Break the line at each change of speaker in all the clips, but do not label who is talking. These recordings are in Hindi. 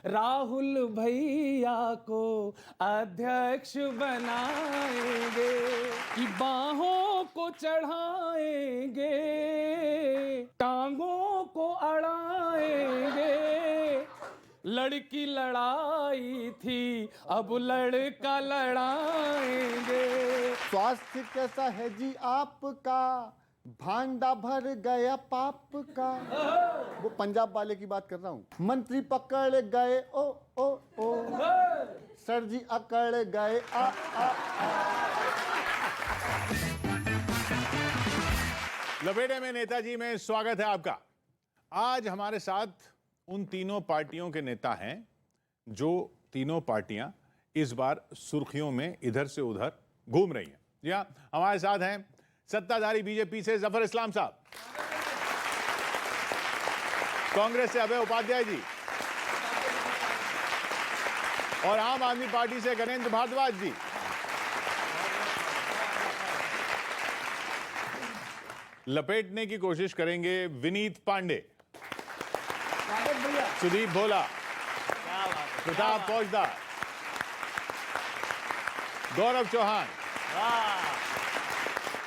राहुल भैया को अध्यक्ष बनाएंगे, कि बाहों को चढ़ाएंगे, टांगों को अड़ाएंगे। लड़की लड़ाई थी, अब लड़का लड़ाएंगे।
स्वास्थ्य कैसा है जी आपका, भांडा भर गया पाप का। वो पंजाब वाले की बात कर रहा हूँ। मंत्री पकड़ गए ओ ओ ओ, सर जी अकड़ गए आ आ आ।
लपेटे में नेताजी में स्वागत है आपका। आज हमारे साथ उन तीनों पार्टियों के नेता हैं जो तीनों पार्टियां इस बार सुर्खियों में इधर से उधर घूम रही हैं। जी हां, हमारे साथ हैं सत्ताधारी बीजेपी से जफर इस्लाम साहब, कांग्रेस से अभय उपाध्याय जी, और आम आदमी पार्टी से गणेंद्र भारद्वाज जी। लपेटने की कोशिश करेंगे विनीत पांडे, सुदीप भोला, प्रताप फौजदार, गौरव चौहान।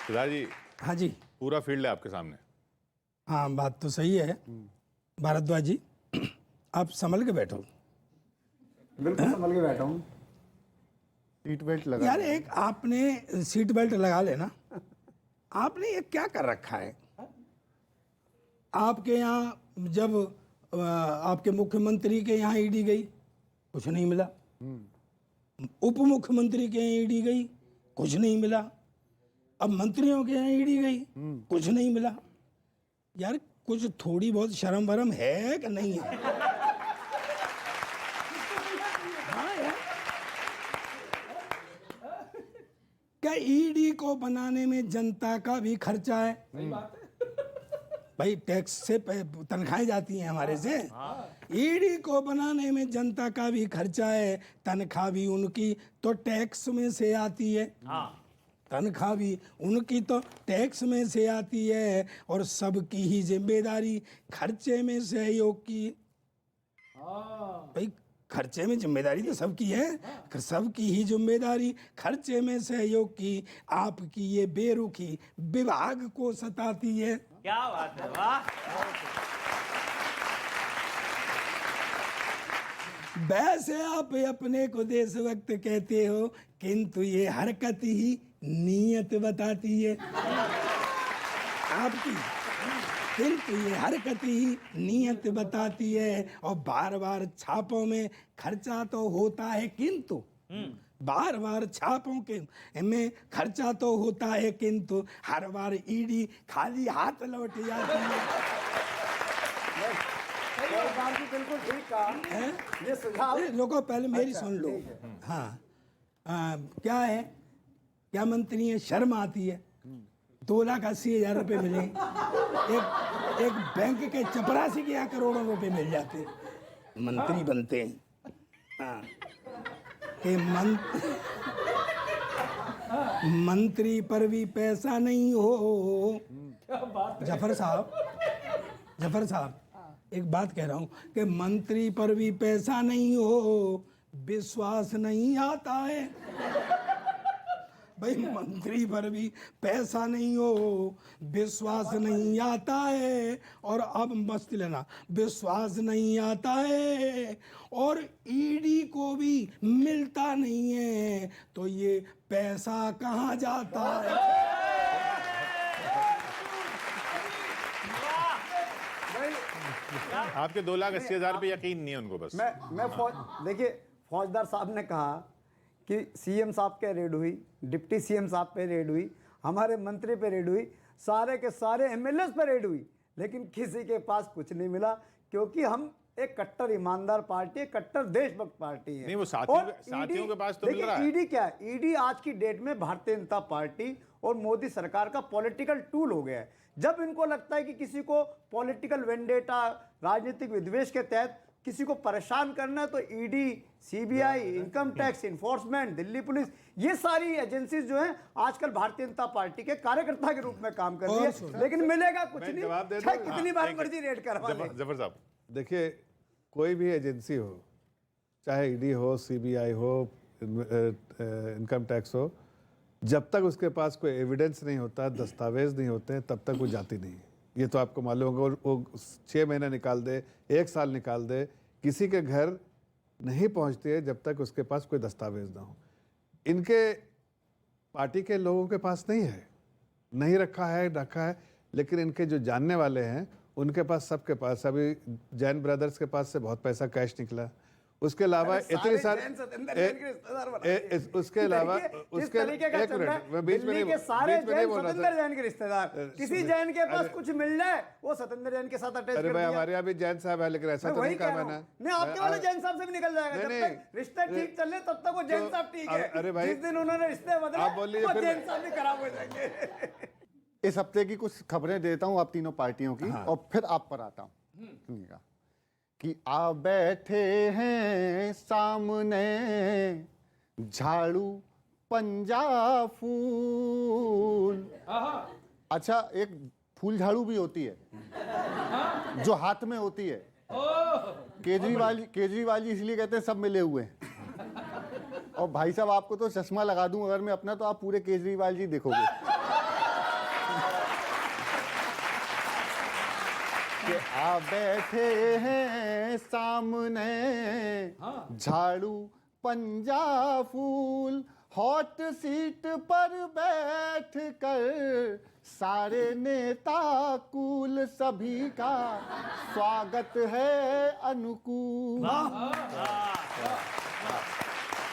सुधा जी,
हाँ जी,
पूरा फील्ड है आपके सामने।
हाँ बात तो सही है भारद्वाज जी, आप संभल के बैठो।
बिल्कुल संभल के बैठा हूँ। सीट बेल्ट लगा
यार एक आपने सीट बेल्ट लगा लेना। आपने ये क्या कर रखा है? आपके यहाँ जब आपके मुख्यमंत्री के यहाँ ईडी गई, कुछ नहीं मिला। उप मुख्यमंत्री के यहाँ ईडी गई, कुछ नहीं मिला। अब मंत्रियों के यहाँ ईडी गई, कुछ नहीं मिला। यार कुछ थोड़ी बहुत शर्म वरम है कि नहीं है? हाँ यार, क्या ईडी को बनाने में जनता का भी खर्चा है? सही बात है भाई, टैक्स से तनख्वाहें जाती हैं हमारे से। ईडी को बनाने में जनता का भी खर्चा है, तनख्वाह भी उनकी तो टैक्स में से आती है। तनख्वाह भी उनकी तो टैक्स में से आती है, और सबकी ही जिम्मेदारी खर्चे में सहयोग की। भाई खर्चे में जिम्मेदारी तो सबकी है, सबकी ही जिम्मेदारी खर्चे में सहयोग की। आपकी ये बेरुखी विभाग को सताती है।
क्या बात है, वाह।
वैसे आप अपने को देशभक्त कहते हो, किंतु ये हरकत ही नीयत बताती है आपकी। किंतु ये हरकत ही नीयत बताती है। और बार बार छापों में खर्चा तो होता है, किंतु बार बार छापों के में खर्चा तो होता है, किंतु हर बार ईडी खाली हाथ लौट जाती है।
बिल्कुल ठीक कहा। ये सुझाव
लोगों पहले मेरी सुन लो। हाँ क्या है, क्या मंत्री है, शर्म आती है। 2,80,000 रुपये मिले, एक बैंक के चपरासी के यहाँ करोड़ों रुपए मिल जाते, मंत्री बनते हैं। हाँ कि मंत्री पर भी पैसा नहीं हो। जफर साहब एक बात कह रहा हूँ कि मंत्री पर भी पैसा नहीं हो, विश्वास नहीं आता है। भाई मंत्री पर भी पैसा नहीं हो, विश्वास नहीं आता है। और अब मस्त लेना, विश्वास नहीं आता है और ईडी को भी मिलता नहीं है, तो ये पैसा कहाँ जाता है?
आपके 2,80,000 पे यकीन नहीं है उनको। बस
देखिए, फौजदार साहब ने कहा कि सीएम साहब पे रेड हुई, डिप्टी सीएम साहब पे रेड हुई, हमारे मंत्री पे रेड हुई, सारे के सारे एमएलए पे रेड हुई, लेकिन किसी के पास कुछ नहीं मिला, क्योंकि हम एक कट्टर ईमानदार पार्टी है, कट्टर देशभक्त पार्टी है।
नहीं, वो साथियों के पास तो मिल रहा है।
ईडी क्या है? ईडी आज की डेट में भारतीय जनता पार्टी और मोदी सरकार का पॉलिटिकल टूल हो गया है। जब इनको लगता है कि किसी को पॉलिटिकल वेंडेटा, राजनीतिक विद्वेष के तहत किसी को परेशान करना है, तो ED, CBI, income tax enforcement, Delhi police, ये सारी एजेंसीज जो हैं आजकल भारतीय जनता पार्टी के कार्यकर्ता के रूप में काम कर रही है, लेकिन मिलेगा कुछ नहीं, चाहे कितनी बार मर्जी रेड करवा ले।
जफर साहब,
देखिए, कोई भी एजेंसी हो,
चाहे ईडी हो, सीबीआई हो, इनकम टैक्स हो, जब तक उसके पास कोई एविडेंस नहीं होता, दस्तावेज नहीं होते, तब तक वो जाती नहीं। ये तो आपको मालूम होगा। और वो 6 महीने निकाल दे, 1 साल निकाल दे, किसी के घर नहीं पहुंचती है जब तक उसके पास कोई दस्तावेज ना हो। इनके पार्टी के लोगों के पास नहीं है, नहीं रखा है, लेकिन इनके जो जानने वाले हैं उनके पास, सबके पास। अभी जैन ब्रदर्स के पास से बहुत पैसा कैश निकला। उसके अलावा इतनी सारी, उसके अलावा उसके एक मिनट, मैं बीच में नहीं,
सारे
बीच में नहीं बोल रहा
सतेंद्र
था।
जैन के रिश्तेदार, किसी जैन के पास कुछ मिल जाए वो सतेंद्र जैन के साथ अटैच
अरे
कर
भाई,
दिया।
हमारे यहाँ भी जैन साहब है, लेकिन ऐसा तो नहीं कहा मैंने।
नहीं, आपके वाले जैन साहब से भी निकल जाएगा।
नहीं,
जब
नहीं,
तक रिश्ते ठीक चल रहे तब तक वो जैन साहब ठीक है।
अरे भाई,
जिस दिन उन्होंने रिश्ते बदले
आप बोल लीजिए
वो
फिर
जैन साहब भी खराब हो जाएंगे।
इस हफ्ते की कुछ खबरें देता हूं आप तीनों पार्टियों की, और फिर आप पर आता हूं। सुनिएगा कि आ बैठे हैं सामने झाड़ू पंजा फूल। अच्छा, एक फूल झाड़ू भी होती है जो हाथ में होती है। केजरीवाल जी इसलिए कहते हैं सब मिले हुए हैं। और भाई साहब, आपको तो चश्मा लगा दूं अगर मैं अपना, तो आप पूरे केजरीवाल जी देखोगे। कि आ बैठे हैं सामने झाड़ू पंजा फूल, हॉट सीट पर बैठ कर सारे नेता कूल, सभी का स्वागत है अनुकूल।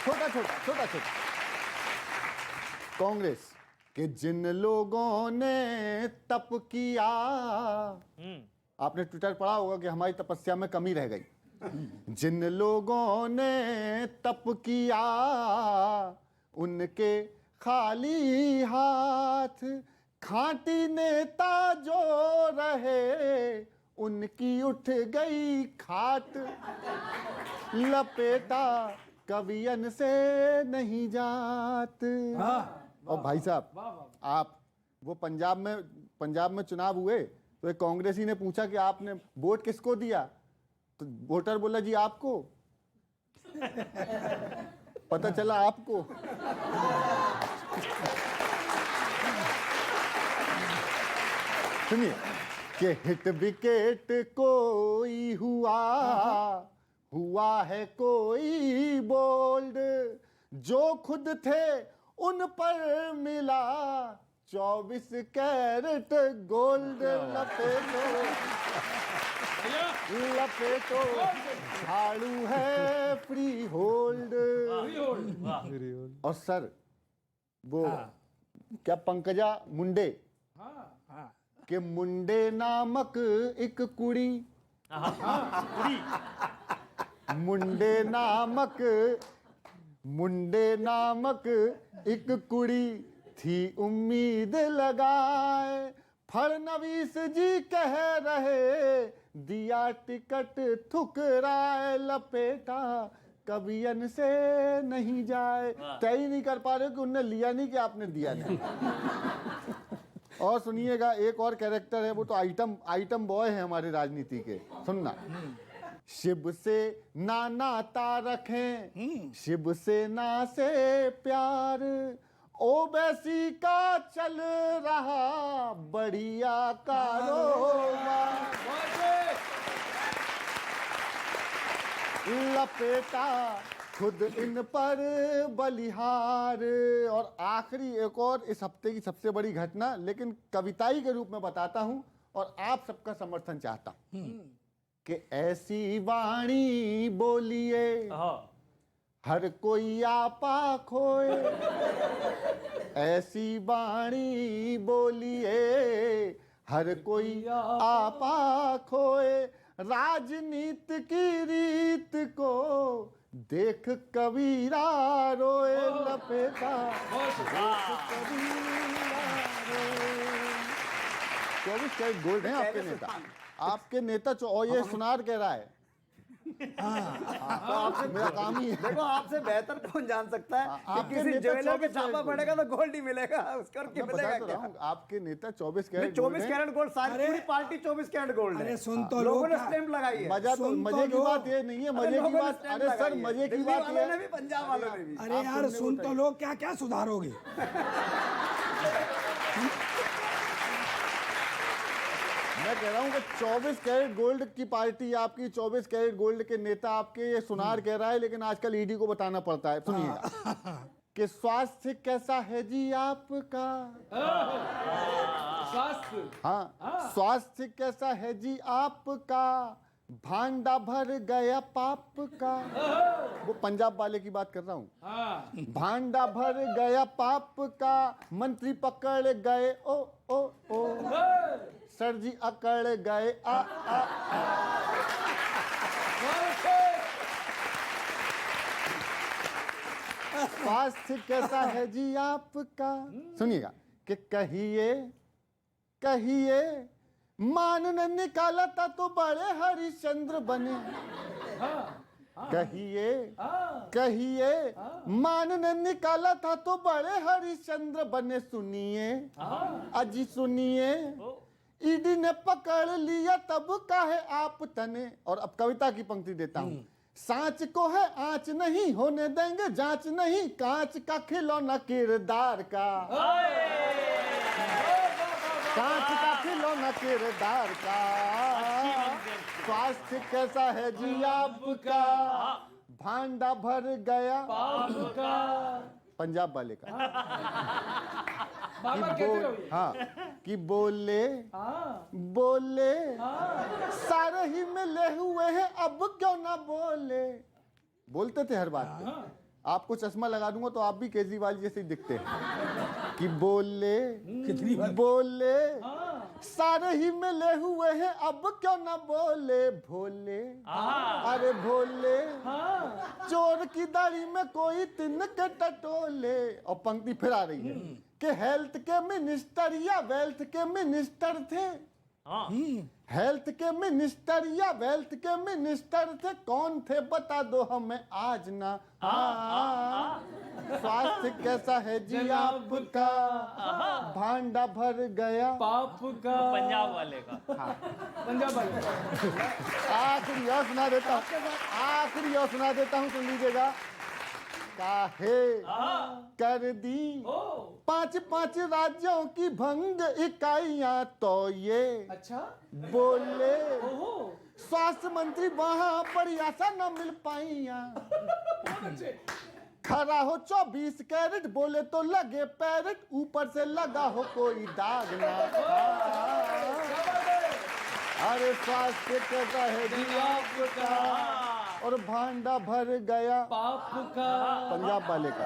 छोटा कांग्रेस के जिन लोगों ने तप किया, आपने ट्विटर पढ़ा होगा कि हमारी तपस्या में कमी रह गई। जिन लोगों ने तप किया उनके खाली हाथ, खांटी नेता जो रहे उनकी उठ गई खाट, लपेटा कवियन से नहीं जात। और भाई साहब, आप वो पंजाब में चुनाव हुए तो एक कांग्रेसी ने पूछा कि आपने वोट किसको दिया, तो वोटर बोला जी आपको। पता चला आपको। सुनिए कि हिट विकेट कोई हुआ है कोई बोल्ड, जो खुद थे उन पर मिला 24 कैरेट गोल्ड। लपेटो झाड़ू है फ्री होल्ड। और सर, वो क्या पंकजा मुंडे के मुंडे नामक एक कुड़ी, मुंडे नामक एक कुड़ी थी उम्मीद लगाए, फडणवीस जी कह रहे दिया टिकट ठुकराए, लपेटा कवियन से नहीं जाए। तय ही नहीं कर पा रहे कि उनने लिया नहीं कि आपने दिया नहीं। और सुनिएगा, एक और कैरेक्टर है, वो तो आइटम बॉय है हमारे राजनीति के। सुनना, शिव से ना नाता रखें, शिव से ना से प्यार, ओवैसी का चल रहा बढ़िया कारोबार, लपेटा खुद इन पर बलिहार। और आखिरी एक और इस हफ्ते की सबसे बड़ी घटना, लेकिन कविताई के रूप में बताता हूं और आप सबका समर्थन चाहता हूं कि ऐसी वाणी बोलिए हर कोई आपा खोए, ऐसी वाणी बोलिए हर कोई आपा खोए, राजनीति की रीत को देख कबीरा रोए, लपेटा कबीरा रोए। 24 कैरेट गोल्ड है आपके नेता। आपके नेता और ये सुनार कह रहा है मेरा काम ही है।
देखो आपसे बेहतर कौन जान सकता है कि
आपके
किसी
नेता
ज्वेलर के
24
छापा
कैरेट
पड़ेगा तो गोल्ड ही मिलेगा, उसका और क्या
मैं
मिलेगा
बता तो
क्या?
रहा हूँ, आपके नेता 24 कैरेट
24 कैरेट गोल्ड, सारी पूरी पार्टी 24 कैरेट गोल्ड है।
अरे सुन तो लो
लोगों ने
क्या।
स्टैंप लगाई है।
मजा तो
सुन तो
मजे की
लो।
बात ये नहीं है, मजे की
लोगों ने
बात,
स्टैंप
अरे सर
लगाई है।
मजे की
दिल्ली
बात
वालों
ये
ने भी, पंजाब वालों ने भी।
अरे यार सुन तो लो, क्या क्या सुधारोगे?
मैं कह रहा हूँ कि 24 कैरेट गोल्ड की पार्टी आपकी, 24 कैरेट गोल्ड के नेता आपके, ये सुनार कह रहा है, लेकिन आजकल ईडी को बताना पड़ता है। सुनिए कि स्वास्थ्य कैसा है जी आपका,
स्वास्थ्य
हाँ स्वास्थ्य कैसा है जी आपका, भांडा भर गया पाप का। वो पंजाब वाले की बात कर रहा हूँ। भांडा भर गया पाप का, मंत्री पकड़ गए ओ ओ ओ, सर जी अकड़ गए आ। स्वास्थ्य कैसा है जी आपका, सुनिएगा कि कहिए कहिए, मान ने निकाला था तो बड़े हरिश्चंद्र बने। कहिए कहिए, मान ने निकाला था तो बड़े हरिश्चंद्र बने। सुनिए अजी सुनिए, ईडी ने पकड़ लिया तब काहे आप तने। और अब कविता की पंक्ति देता हूं। सांच को है आंच नहीं, होने देंगे जांच नहीं, कांच का खिलौना किरदार का। कांच का खिलौना किरदार का। स्वास्थ्य कैसा है जी आपका, भांडा भर गया पंजाब वाले का।
बाबा कहते रहो ये।
हाँ कि बोले बोले सारे ही मिले हुए हैं, अब क्यों ना बोले। बोलते थे हर बात पे। आपको चश्मा लगा दूंगा तो आप भी केजरीवाल जैसे ही दिखते हैं। कि बोले
कितनी बार
बोले सारे ही मिले हुए हैं, अब क्यों ना बोले भोले। अरे भोले चोर की दाढ़ी में कोई तिनके टटोले। और पंक्ति फिर आ रही है कि हेल्थ के मिनिस्टर या वेल्थ के मिनिस्टर थे। हेल्थ के मिनिस्टर या वेल्थ के मिनिस्टर थे, कौन थे बता दो हमें आज ना। स्वास्थ्य कैसा है जी आपका, भांडा भर गया
पाप का।
पंजाब वाले का।
पंजाब वाले का।
आखिरी और सुना देता हूँ, आखिरी और सुना देता हूँ, सुन लीजिएगा। काहे कर दी 5-5 राज्यों की भंग इकाइयां, तो ये
अच्छा
बोले
ओहो
स्वास्थ्य मंत्री वहां पर आशा न मिल पाइया। खरा हो 24 कैरेट, बोले तो लगे पैरेट, ऊपर से लगा हो कोई दाग ना। अरे स्वास्थ्य कैसा है जी आपका, और भांडा भर गया
पाप का।
पंजाब वाले का।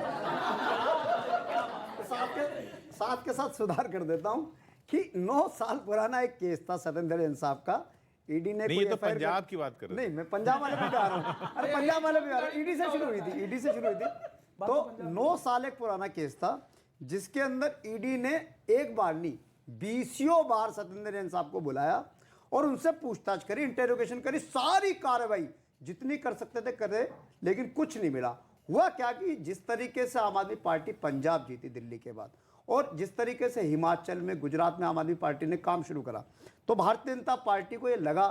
साथ के साथ सुधार कर देता हूं कि 9 साल पुराना एक केस था सत्येंद्र जैन साहब का। ईडी ने
नहीं,
कोई
ये तो
FIR
पंजाब की बात कर रहे थे।
नहीं, मैं पंजाब वाले पे आ रहा हूँ। अरे पंजाब वाले पे आ रहा हूँ। ईडी से शुरू हुई थी, ईडी से शुरू हुई थी। तो 9 साल एक पुराना केस था जिसके अंदर ईडी ने एक बार नहीं 20 बार सत्येंद्र जैन साहब को बुलाया और उनसे पूछताछ करी, इंटेरोगेशन करी, सारी कार्रवाई जितनी कर सकते थे करे, लेकिन कुछ नहीं मिला। हुआ क्या कि जिस तरीके से आम आदमी पार्टी पंजाब जीती दिल्ली के बाद, और जिस तरीके से हिमाचल में, गुजरात में आम आदमी पार्टी ने काम शुरू करा, तो भारतीय जनता पार्टी को यह लगा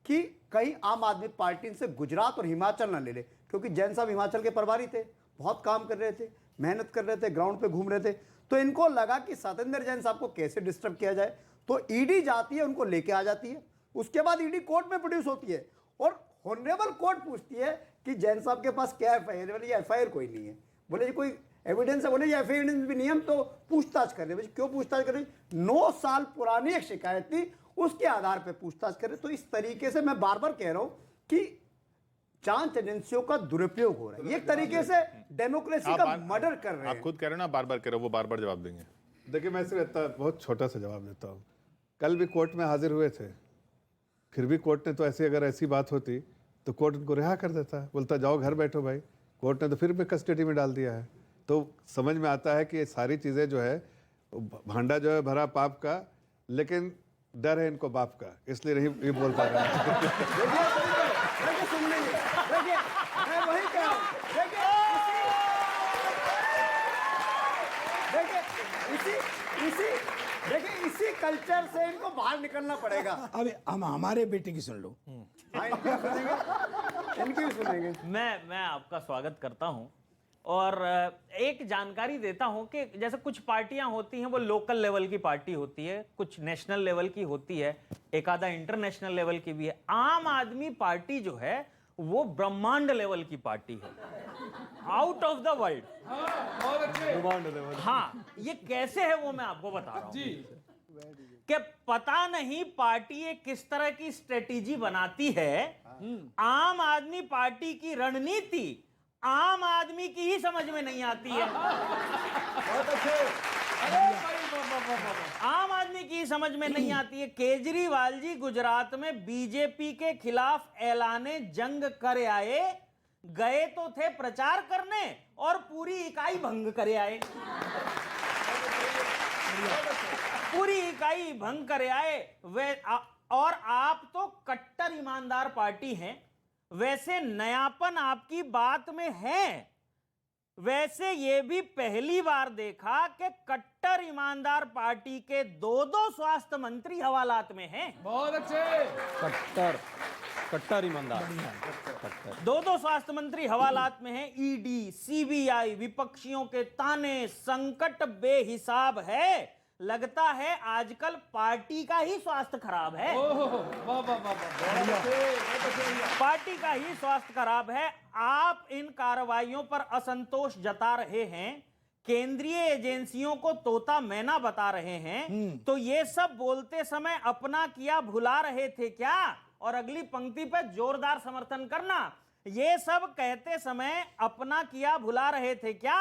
कि कहीं आम आदमी पार्टी से गुजरात और हिमाचल ना ले ले, क्योंकि जैन साहब हिमाचल के प्रभारी थे, बहुत काम कर रहे थे, मेहनत कर रहे थे, ग्राउंड पे घूम रहे थे। तो इनको लगा कि सत्येंद्र जैन साहब को कैसे डिस्टर्ब किया जाए। तो ईडी जाती है, उनको लेके आ जाती है। उसके बाद ईडी कोर्ट में प्रोड्यूस होती है और ऑनरेबल कोर्ट पूछती है कि जैन साहब के पास क्या एफआईआर है। बोले ये एफआईआर कोई नहीं है। बोले ये कोई एविडेंस है। बोले ये एविडेंस भी नहीं, हम तो पूछताछ कर रहे हैं। क्यों पूछताछ कर रहे हैं? 9 साल पुरानी एक शिकायत थी, उसके आधार पर पूछताछ कर रहे। तो इस तरीके से मैं बार बार कह रहा हूं कि जांच एजेंसियों का दुरुपयोग हो रहा है। एक तरीके से डेमोक्रेसी का मर्डर कर रहे
आप
हैं।
खुद कह रहे हो ना, बार बार कह रहे हो, वो बार बार जवाब देंगे।
देखिए, मैं सिर्फ इतना बहुत छोटा सा जवाब देता हूँ। कल भी कोर्ट में हाजिर हुए थे, फिर भी कोर्ट ने तो अगर ऐसी बात होती तो कोर्ट उनको रिहा कर देता, बोलता जाओ घर बैठो भाई। कोर्ट ने तो फिर भी कस्टडी में डाल दिया है। तो समझ में आता है कि ये सारी चीज़ें जो है, भांडा जो है भरा पाप का, लेकिन डर है इनको बाप का, इसलिए नहीं ये बोल पा रहे हैं।
देखिए, सुन लीजिए। निकलना पड़ेगा।
अब हम हमारे बेटे की सुन लो।
हाँ, इनकी भी सुनेंगे, इनकी भी सुनेंगे।
मैं आपका स्वागत करता हूं और एक जानकारी देता हूं कि जैसे कुछ पार्टियां होती हैं वो लोकल लेवल की पार्टी होती है, कुछ नेशनल लेवल की होती है, एक आधा इंटरनेशनल लेवल की भी है। आम आदमी पार्टी जो है वो ब्रह्मांड लेवल की पार्टी है, आउट ऑफ द वर्ल्ड।
बहुत अच्छे
हाँ, ये कैसे है वो मैं आपको बता रहा हूं
जी।
कि पता नहीं पार्टी ये किस तरह की स्ट्रेटेजी बनाती है। आम आदमी पार्टी की रणनीति आम आदमी की ही समझ में नहीं आती है।
बहुत अच्छे।
आम आदमी की समझ में नहीं आती है। केजरीवाल जी गुजरात में बीजेपी के खिलाफ ऐलाने जंग कर आए, गए तो थे प्रचार करने और पूरी इकाई भंग कर आए। पूरी इकाई भंग कर आए। और आप तो कट्टर ईमानदार पार्टी हैं, वैसे नयापन आपकी बात में है। वैसे ये भी पहली बार देखा कि कट्टर ईमानदार पार्टी के दो स्वास्थ्य मंत्री हवालात में हैं।
बहुत अच्छे
कट्टर ईमानदार।
दो स्वास्थ्य मंत्री हवालात में हैं। ईडी, सीबीआई, विपक्षियों के ताने, संकट बेहिसाब है। लगता है आजकल पार्टी का ही स्वास्थ्य खराब है।
वाह वाह वाह,
पार्टी का ही स्वास्थ्य खराब है। आप इन कार्रवाइयों पर असंतोष जता रहे हैं, केंद्रीय एजेंसियों को तोता मैना बता रहे हैं, तो ये सब बोलते समय अपना किया भुला रहे थे क्या? और अगली पंक्ति पे जोरदार समर्थन करना। ये सब कहते समय अपना किया भुला रहे थे क्या?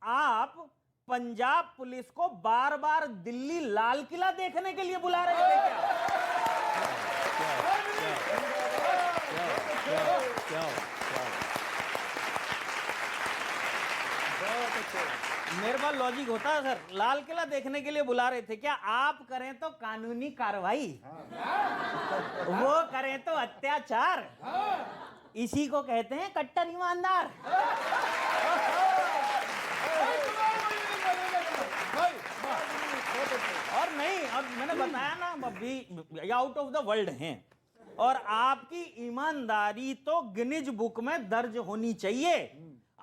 आप पंजाब पुलिस को बार बार दिल्ली लाल किला देखने के लिए बुला रहे थे क्या? मेरे पास लॉजिक होता है सर। लाल किला देखने के लिए बुला रहे थे क्या? आप करें तो कानूनी कार्रवाई, वो करें तो अत्याचार। इसी को कहते हैं कट्टर ईमानदार। और नहीं, अब मैंने बताया ना, अभी आउट ऑफ द वर्ल्ड हैं। और आपकी ईमानदारी तो गिनीज बुक में दर्ज होनी चाहिए।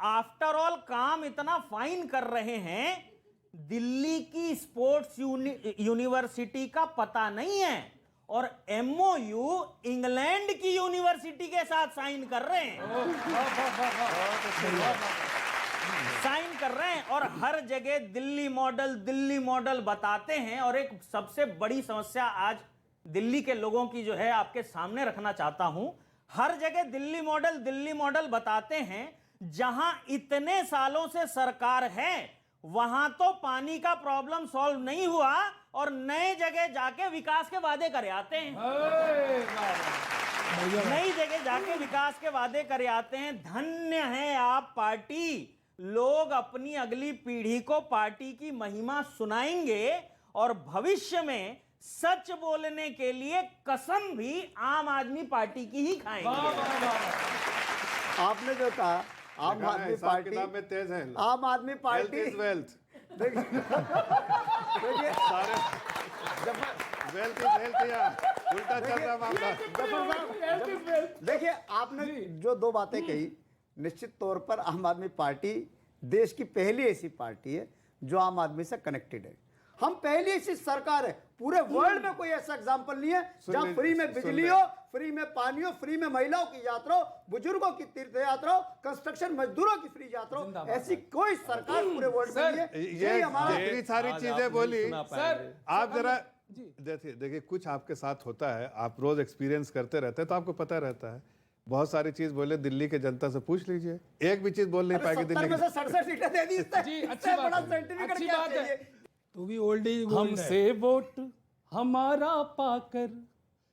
आफ्टर ऑल काम इतना फाइन कर रहे हैं, दिल्ली की स्पोर्ट्स यूनिवर्सिटी का पता नहीं है और एमओयू इंग्लैंड की यूनिवर्सिटी के साथ साइन कर रहे हैं। साइन कर रहे हैं और हर जगह दिल्ली मॉडल बताते हैं। और एक सबसे बड़ी समस्या आज दिल्ली के लोगों की जो है आपके सामने रखना चाहता हूं। हर जगह दिल्ली मॉडल बताते हैं। जहां इतने सालों से सरकार है वहां तो पानी का प्रॉब्लम सॉल्व नहीं हुआ और नए जगह जाके विकास के वादे करे आते हैं। नई जगह जाके विकास के वादे करे आते हैं। धन्य है आप पार्टी। लोग अपनी अगली पीढ़ी को पार्टी की महिमा सुनाएंगे और भविष्य में सच बोलने के लिए कसम भी आम आदमी पार्टी की ही खाएंगे।
आपने जो कहा आम आदमी पार्टी
में तेज है।
आम आदमी पार्टी
वेल्थ
देखिए
सारे वेल्थ उल्टा चल रहा मामला।
देखिए आपने जो दो बातें कही, निश्चित तौर पर आम आदमी पार्टी देश की पहली ऐसी पार्टी है जो आम आदमी से कनेक्टेड है। हम पहली ऐसी सरकार है, पूरे वर्ल्ड में कोई ऐसा एग्जांपल नहीं है जहां फ्री में बिजली हो, फ्री में पानी हो, फ्री में महिलाओं की यात्रा हो, बुजुर्गों की तीर्थ यात्रा हो, कंस्ट्रक्शन मजदूरों की फ्री यात्रा हो। ऐसी कोई सरकार पूरे वर्ल्ड में नहीं है।
ये इतनी सारी चीजें बोली
सर,
आप जरा देखिए कुछ आपके साथ होता है, आप रोज एक्सपीरियंस करते रहते हैं तो आपको पता रहता है। बहुत सारी चीज बोले, दिल्ली के जनता से पूछ लीजिए, एक भी चीज बोल नहीं पाएगी दिल्ली
में से 67 सीटें दे दी इससे।
जी, अच्छी
इससे
बात
बड़ा
है।
सर्टिफिकेट
अच्छी
क्या
बात है।
चाहिए?
तू भी ओल्ड इज गोल्ड है।
हमसे वोट हमारा पाकर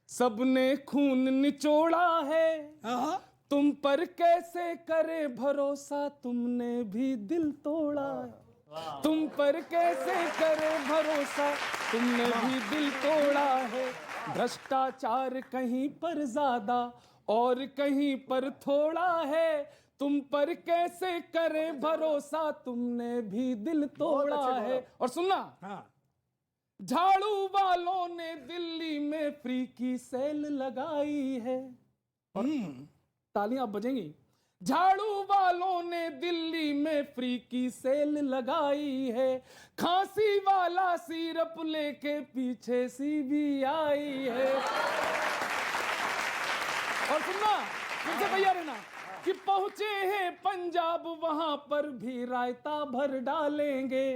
सबने खून निचोड़ा है।
हाँ।
तुम पर कैसे करे भरोसा, तुमने भी दिल तोड़ा है। तुम पर कैसे करे भरोसा, तुमने भी दिल तोड़ा है। भ्रष्टाचार कहीं पर ज्यादा और कहीं पर थोड़ा है। तुम पर कैसे करे भरोसा, तुमने भी दिल तोड़ा है। और सुनना,
हाँ।
झाड़ू वालों ने दिल्ली में फ्री की सेल लगाई है। और तालियां बजेंगी। झाड़ू वालों ने दिल्ली में फ्री की सेल लगाई है। खांसी वाला सिरप लेके पीछे CBI है। और सुनना, फिर से तैयार रहना कि पहुंचे हैं पंजाब, वहां पर भी रायता भर डालेंगे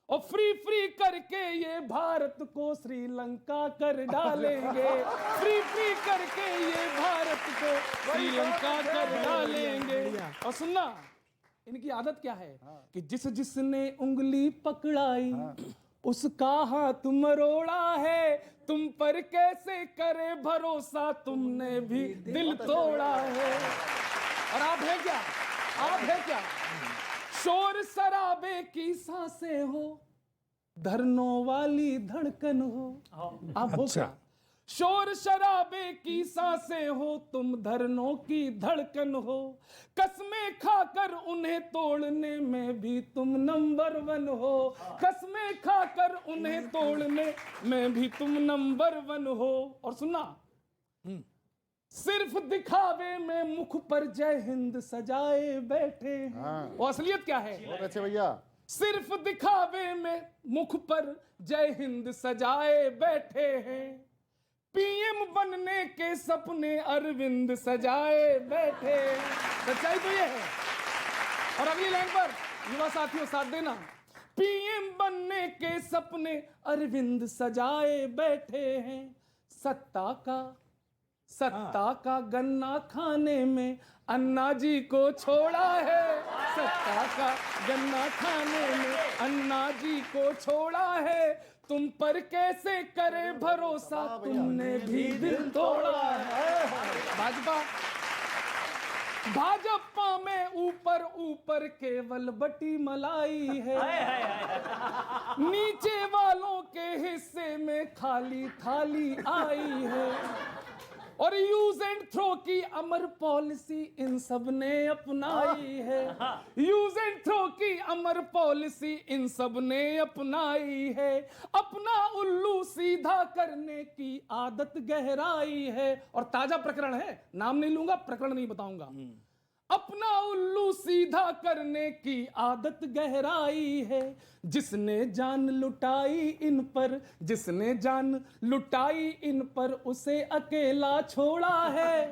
और फ्री फ्री करके ये भारत को श्रीलंका कर डालेंगे। फ्री फ्री करके ये भारत को श्रीलंका कर डालेंगे। और सुनना, इनकी आदत क्या है कि जिसने उंगली पकड़ाई उसका हाथ मरोड़ा है। तुम पर कैसे करे भरोसा, तुमने भी दिल तोड़ा है। और आप है क्या? आप है क्या? शोर शराबे की सांसें हो, धरनों वाली धड़कन हो। आप हो क्या? शोर शराबे की सांसें हो, तुम धरनों की धड़कन हो। कसमें खाकर उन्हें तोड़ने में भी तुम नंबर 1 हो। कसमें खाकर उन्हें तोड़ने में भी तुम नंबर 1 हो। और सुनना, सिर्फ दिखावे में मुख पर जय हिंद सजाए बैठे हैं। वो असलियत क्या है?
बहुत अच्छे भैया।
सिर्फ दिखावे में मुख पर जय हिंद सजाए बैठे हैं। PM बनने के सपने अरविंद सजाए बैठे। सच्चाई तो ये है। और अगली लाइन पर युवा साथियों साथ देना। PM बनने के सपने अरविंद सजाए बैठे हैं। सत्ता का गन्ना खाने में अन्ना जी को छोड़ा है। सत्ता का गन्ना खाने में अन्ना जी को छोड़ा है। तुम पर कैसे करे भरोसा, तुमने भी दिल तोड़ा है। भाजपा में ऊपर ऊपर केवल बटी मलाई है। नीचे वालों के हिस्से में खाली थाली आई है। और यूज एंड थ्रो की अमर पॉलिसी इन सब ने अपनाई है। यूज एंड थ्रो की अमर पॉलिसी इन सब ने अपनाई है। अपना उल्लू सीधा करने की आदत गहराई है। और ताजा प्रकरण है, नाम नहीं लूंगा, प्रकरण नहीं बताऊंगा। अपना उल्लू सीधा करने की आदत गहराई है। जिसने जान लुटाई इन पर, जिसने जान लुटाई इन पर, उसे अकेला छोड़ा है।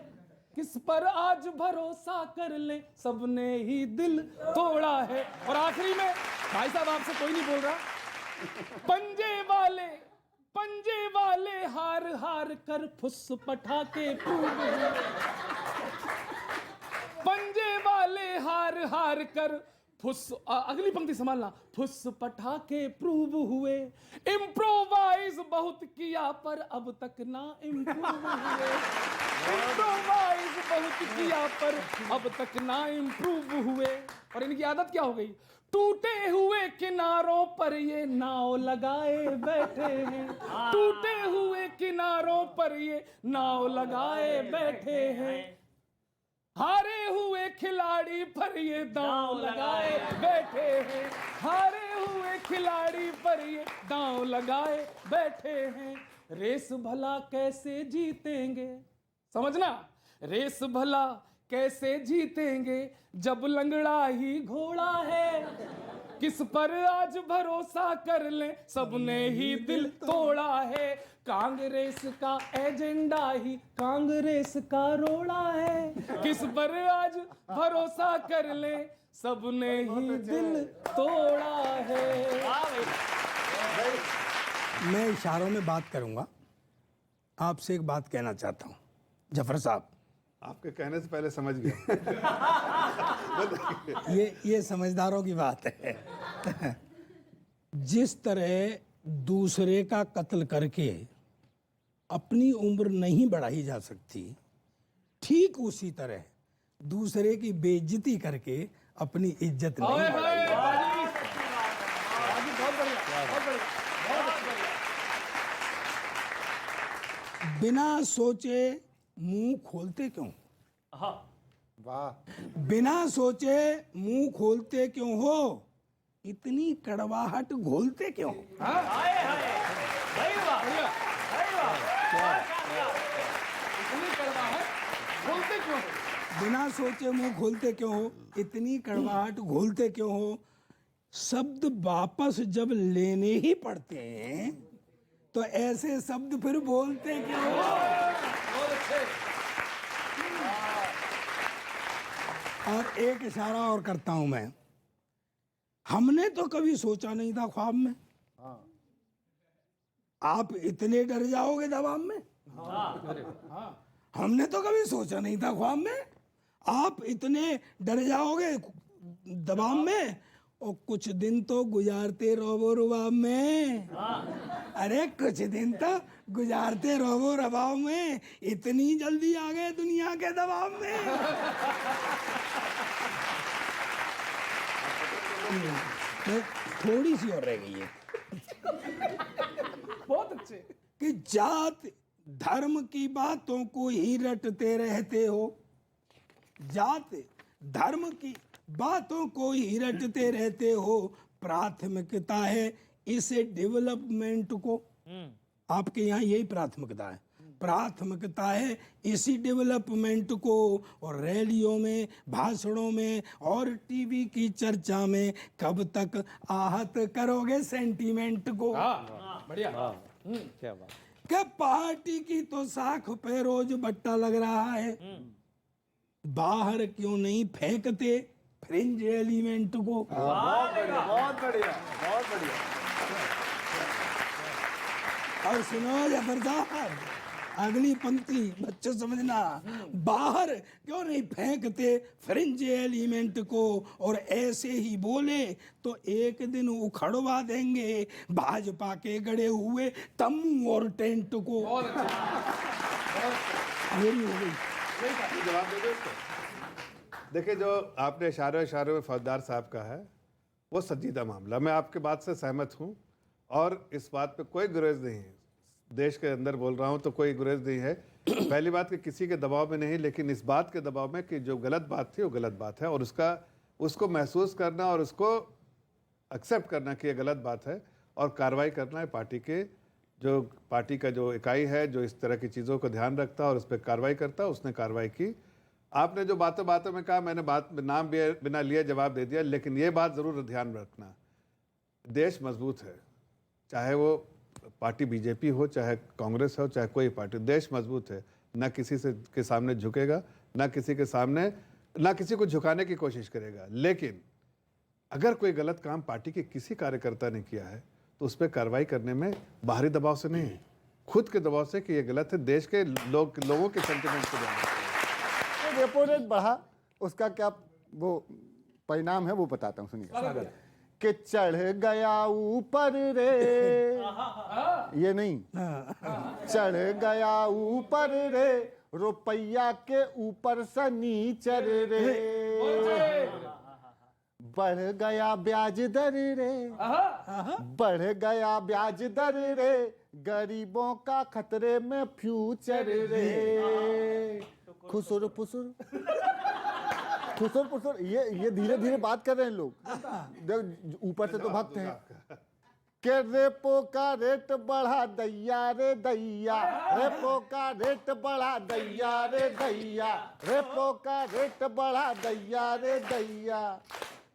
किस पर आज भरोसा कर ले, सबने ही दिल तोड़ा है। और आखिरी में भाई साहब, आपसे कोई नहीं बोल रहा। पंजे वाले हार हार कर फुस पटाके पंजे वाले हार हार कर फुस, अगली पंक्ति संभालना। फुस पटाके प्रूव हुए। इम्प्रोवाइज बहुत किया पर अब तक ना इम्प्रूव हुए। इम्प्रोवाइज बहुत किया पर अब तक ना इम्प्रूव हुए। और इनकी आदत क्या हो गई? टूटे हुए किनारों पर ये नाव लगाए बैठे हैं। टूटे हुए किनारों पर ये नाव लगाए बैठे हैं। हारे हुए खिलाड़ी पर ये दांव लगाए बैठे हैं। हारे हुए खिलाड़ी पर ये दांव लगाए बैठे हैं। रेस भला कैसे जीतेंगे, समझना, रेस भला कैसे जीतेंगे जब लंगड़ा ही घोड़ा है। किस पर आज भरोसा कर ले, सबने ही दिल तोड़ा है। कांग्रेस का एजेंडा ही कांग्रेस का रोड़ा है। किस पर आज भरोसा कर ले, सबने ही दिल तोड़ा है।
मैं इशारों में बात करूंगा। आपसे एक बात कहना चाहता हूं जफर साहब।
आपके कहने से पहले समझ गया।
ये समझदारों की बात है। जिस तरह दूसरे का कत्ल करके अपनी उम्र नहीं बढ़ाई जा सकती, ठीक उसी तरह दूसरे की बेइज्जती करके अपनी इज्जत नहीं बढ़ाई जा सकती। बिना सोचे मुंह खोलते क्यों?
वाह।
बिना सोचे मुंह खोलते क्यों हो? इतनी कड़वाहट घोलते क्यों? बिना सोचे मुंह खोलते क्यों हो? इतनी कड़वाहट घोलते क्यों हो? शब्द वापस जब लेने ही पड़ते हैं तो ऐसे शब्द फिर बोलते क्यों हो? और एक इशारा और करता हूं मैं, हमने तो कभी सोचा नहीं था ख्वाब में आप इतने डर जाओगे दबाव में। हमने तो कभी सोचा नहीं था ख्वाब में आप इतने डर जाओगे दबाव में, और कुछ दिन तो गुजारते रहो रुबाब में। अरे कुछ दिन तो गुजारते रहो रबाब में, इतनी जल्दी आ गए दुनिया के दबाव में। तो थोड़ी सी और रह गई है
बहुत अच्छे।
कि जात धर्म की बातों को ही रटते रहते हो, जात धर्म की बातों को ही रटते रहते हो, प्राथमिकता है इसे डेवलपमेंट को। आपके यहाँ यही प्राथमिकता है, प्राथमिकता है इसी डेवलपमेंट को। और रैलियों में, भाषणों में और टीवी की चर्चा में कब तक आहत करोगे सेंटीमेंट को।
बढ़िया।
क्या बात।
क्या पार्टी की तो साख पे रोज बट्टा लग रहा है, बाहर क्यों नहीं फेंकते फ्रिंज एलिमेंट को।
बहुत बढ़िया, बहुत बढ़िया, बहुत बढ़िया।
और सुनो जफर साहब, अगली पंक्ति बच्चों समझना, बाहर क्यों नहीं फेंकते फ्रिंज एलिमेंट को, और ऐसे ही बोले तो एक दिन उखड़वा देंगे भाजपा के गड़े हुए तम्बू और टेंट को। मेरी हो गई।
जवाब दे दो इसको। देखिए, जो आपने इशारों में फौजदार साहब का है वो संजीदा मामला, मैं आपके बात से सहमत हूँ और इस बात पे कोई गुरेज नहीं है। देश के अंदर बोल रहा हूँ तो कोई गुरेज नहीं है। पहली बात कि किसी के दबाव में नहीं, लेकिन इस बात के दबाव में कि जो गलत बात थी वो गलत बात है, और उसको महसूस करना और उसको एक्सेप्ट करना कि ये गलत बात है और कार्रवाई करना है। पार्टी का जो इकाई है जो इस तरह की चीज़ों को ध्यान रखता है और उस पर कार्रवाई करता है, उसने कार्रवाई की। आपने जो बातों में कहा, मैंने बात नाम बिना लिए जवाब दे दिया, लेकिन ये बात ज़रूर ध्यान रखना, देश मजबूत है, चाहे वो पार्टी बीजेपी हो, चाहे कांग्रेस हो, चाहे कोई पार्टी, देश मजबूत है, ना किसी से के सामने झुकेगा, ना किसी को झुकाने की कोशिश करेगा। लेकिन अगर कोई गलत काम पार्टी के किसी कार्यकर्ता ने किया है तो उस पर कार्रवाई करने में बाहरी दबाव से नहीं, खुद के दबाव से कि ये गलत है, देश के लोगों के सेंटिमेंट को जानना।
रेपो रेट बढ़ा, उसका क्या वो परिणाम है वो बताता हूँ, सुनिए। कि चढ़ गया ऊपर रे, ये नहीं, चढ़ गया ऊपर रे, रुपया के ऊपर सनीचर रे, बढ़ गया ब्याज दर रे, बढ़ गया ब्याज दर रे, गरीबों का खतरे में फ्यूचर रे, खुसुर पुसुर खुसुर पुसुर, ये धीरे धीरे बात कर रहे हैं लोग, ऊपर से तो भक्त हैं। के रेपो का रेट बढ़ा दैया रे दैया, रेपो का रेट बढ़ा दैया रे दैया, रेपो का रेट बढ़ा दैया रे दैया,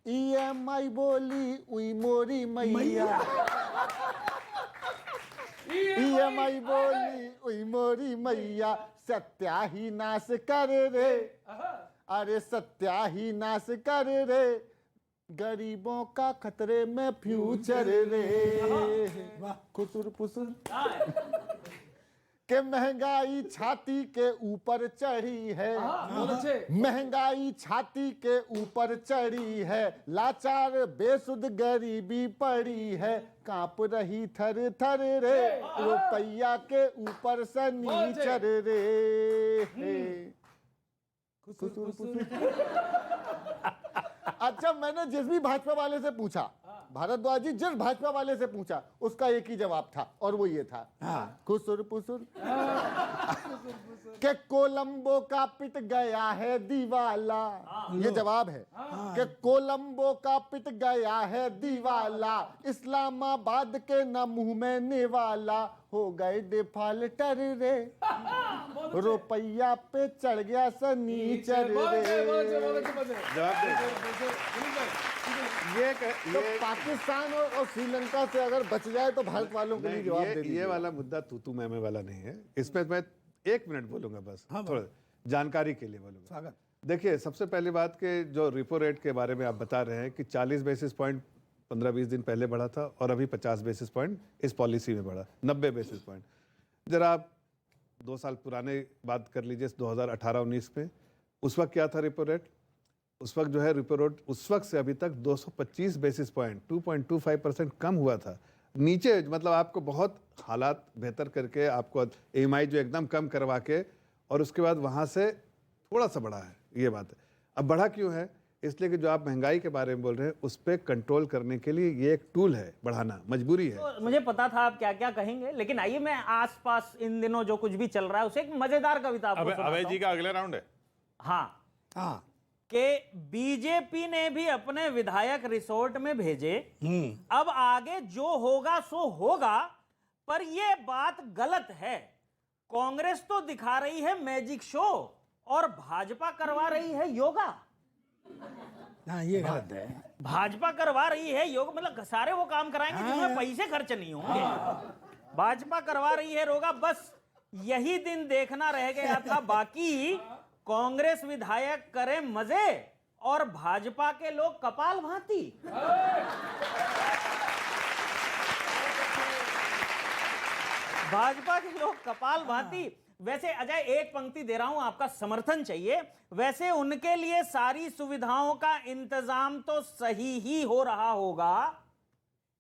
EMI बोली उई मोरी मैया, EMI बोली उई मोरी मैया, सत्या ही नाश कर रे, अरे सत्या ही नाश कर रे, गरीबों का खतरे में फ्यूचर रे, खुसुर पुसुर। के महंगाई छाती के ऊपर चढ़ी है, महंगाई छाती के ऊपर चढ़ी है, लाचार बेसुध गरीबी पड़ी है, कांप रही थर थर रे, रुपया के ऊपर सनीचर रे। अच्छा, मैंने जिस भी भाजपा वाले से पूछा, भारद्वाज जी जिस भाजपा वाले से पूछा, उसका एक ही जवाब था और वो ये था, खुसुर पुसुर। के कोलंबो का पिट गया है दीवाला, ये जवाब है कि कोलंबो का पिट गया है दीवाला, इस्लामाबाद के न मुंह में निवाला, हो गए डिफाल्टर रे, रुपया पे चढ़ गया सनीचर रे।
जवाब दे।
तो पाकिस्तान और श्रीलंका से अगर बच जाए तो भारत वालों के लिए जवाब दे दीजिए।
ये वाला मुद्दा तू मैं वाला नहीं है। इसमें मैं 1 मिनट बोलूंगा बस, थोड़ा जानकारी के लिए बोलूंगा।
स्वागत।
देखिए, सबसे पहली बात कि जो रिपो रेट के बारे में आप बता रहे हैं कि 40 बेसिस पॉइंट 15-20 दिन पहले बढ़ा था और अभी 50 बेसिस पॉइंट इस पॉलिसी में बढ़ा, 90 बेसिस पॉइंट। जरा आप 2 साल पुराने बात कर लीजिए, 2018-19 में उस वक्त क्या था रिपो रेट? उस वक्त जो है रिपो रेट उस वक्त से अभी तक 225 बेसिस पॉइंट 2.25% कम हुआ था नीचे। मतलब आपको बहुत हालात बेहतर करके आपको EMI जो एकदम कम करवा के और उसके बाद वहाँ से थोड़ा सा बढ़ा है, ये बात है। अब बढ़ा क्यों है? इसलिए कि जो आप महंगाई के बारे में बोल रहे हैं उस पर कंट्रोल करने के लिए ये एक टूल है, बढ़ाना मजबूरी है।
तो मुझे पता था आप क्या क्या कहेंगे, लेकिन आइए मैं आसपास इन दिनों जो कुछ भी चल रहा है उसे एक मजेदार कविता आपको सुनाता
अभय
हूं।
जी का अगला राउंड है।
हाँ
हाँ,
कि बीजेपी ने भी अपने विधायक रिसोर्ट में भेजे, अब आगे जो होगा सो होगा, पर यह बात गलत है। कांग्रेस तो दिखा रही है मैजिक शो और भाजपा करवा रही है योगा।
हाँ, ये गलत है।
भाजपा करवा रही है योग, मतलब सारे वो काम कराएंगे जिनमें पैसे खर्च नहीं होंगे। भाजपा करवा रही है योगा, बस यही दिन देखना रह गया था। बाकी कांग्रेस विधायक करे मजे और भाजपा के लोग कपाल भांति। भाजपा के लोग कपाल भांति। वैसे अजय, एक पंक्ति दे रहा हूं, आपका समर्थन चाहिए। वैसे उनके लिए सारी सुविधाओं का इंतजाम तो सही ही हो रहा होगा।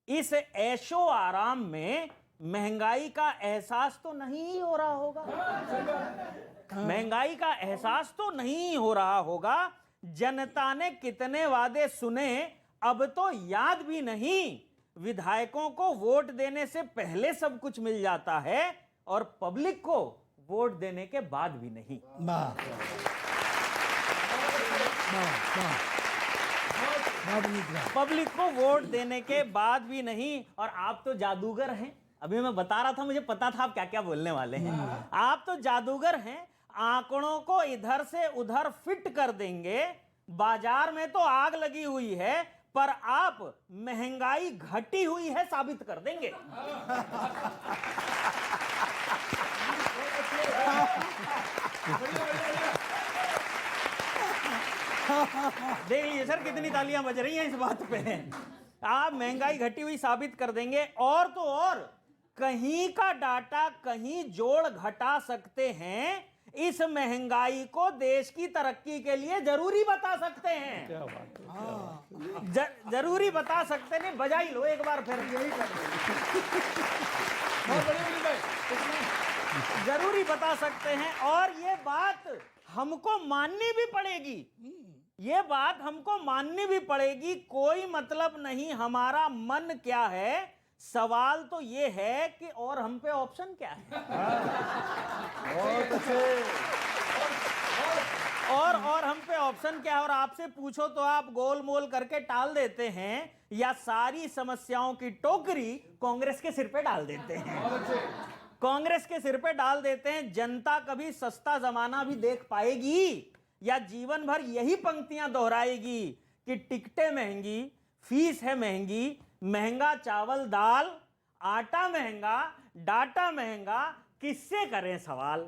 इस ऐशो आराम में महंगाई का एहसास तो नहीं हो रहा होगा। महंगाई का एहसास तो नहीं हो रहा होगा। जनता ने कितने वादे सुने अब तो याद भी नहीं। विधायकों को वोट देने से पहले सब कुछ मिल जाता है और पब्लिक को वोट देने के बाद भी नहीं। पब्लिक को वोट देने के बाद भी नहीं। और आप तो जादूगर हैं। अभी मैं बता रहा था, मुझे पता था आप क्या क्या बोलने वाले हैं। आप तो जादूगर हैं, आंकड़ों को इधर से उधर फिट कर देंगे। बाजार में तो आग लगी हुई है, पर आप महंगाई घटी हुई है साबित कर देंगे। देख लीजिए सर, कितनी तालियां बज रही हैं इस बात पे। आप महंगाई घटी हुई साबित कर देंगे। और तो और कहीं का डाटा कहीं जोड़ घटा सकते हैं। इस महंगाई को देश की तरक्की के लिए जरूरी बता सकते हैं। क्या बात है। जरूरी बता सकते हैं। बजाई लो एक बार फिर। जरूरी बता सकते हैं। और ये बात हमको माननी भी पड़ेगी। ये बात हमको माननी भी पड़ेगी। कोई मतलब नहीं हमारा मन क्या है, सवाल तो ये है कि और हम पे ऑप्शन क्या है। और हम पे ऑप्शन क्या है। और आपसे पूछो तो आप गोल मोल करके टाल देते हैं, या सारी समस्याओं की टोकरी कांग्रेस के सिर पे डाल देते हैं। कांग्रेस के सिर पे डाल देते हैं। जनता कभी सस्ता जमाना भी देख पाएगी या जीवन भर यही पंक्तियां दोहराएगी कि टिकटें महंगी, फीस है महंगी, महंगा चावल दाल, आटा महंगा, डाटा महंगा, किससे करें सवाल।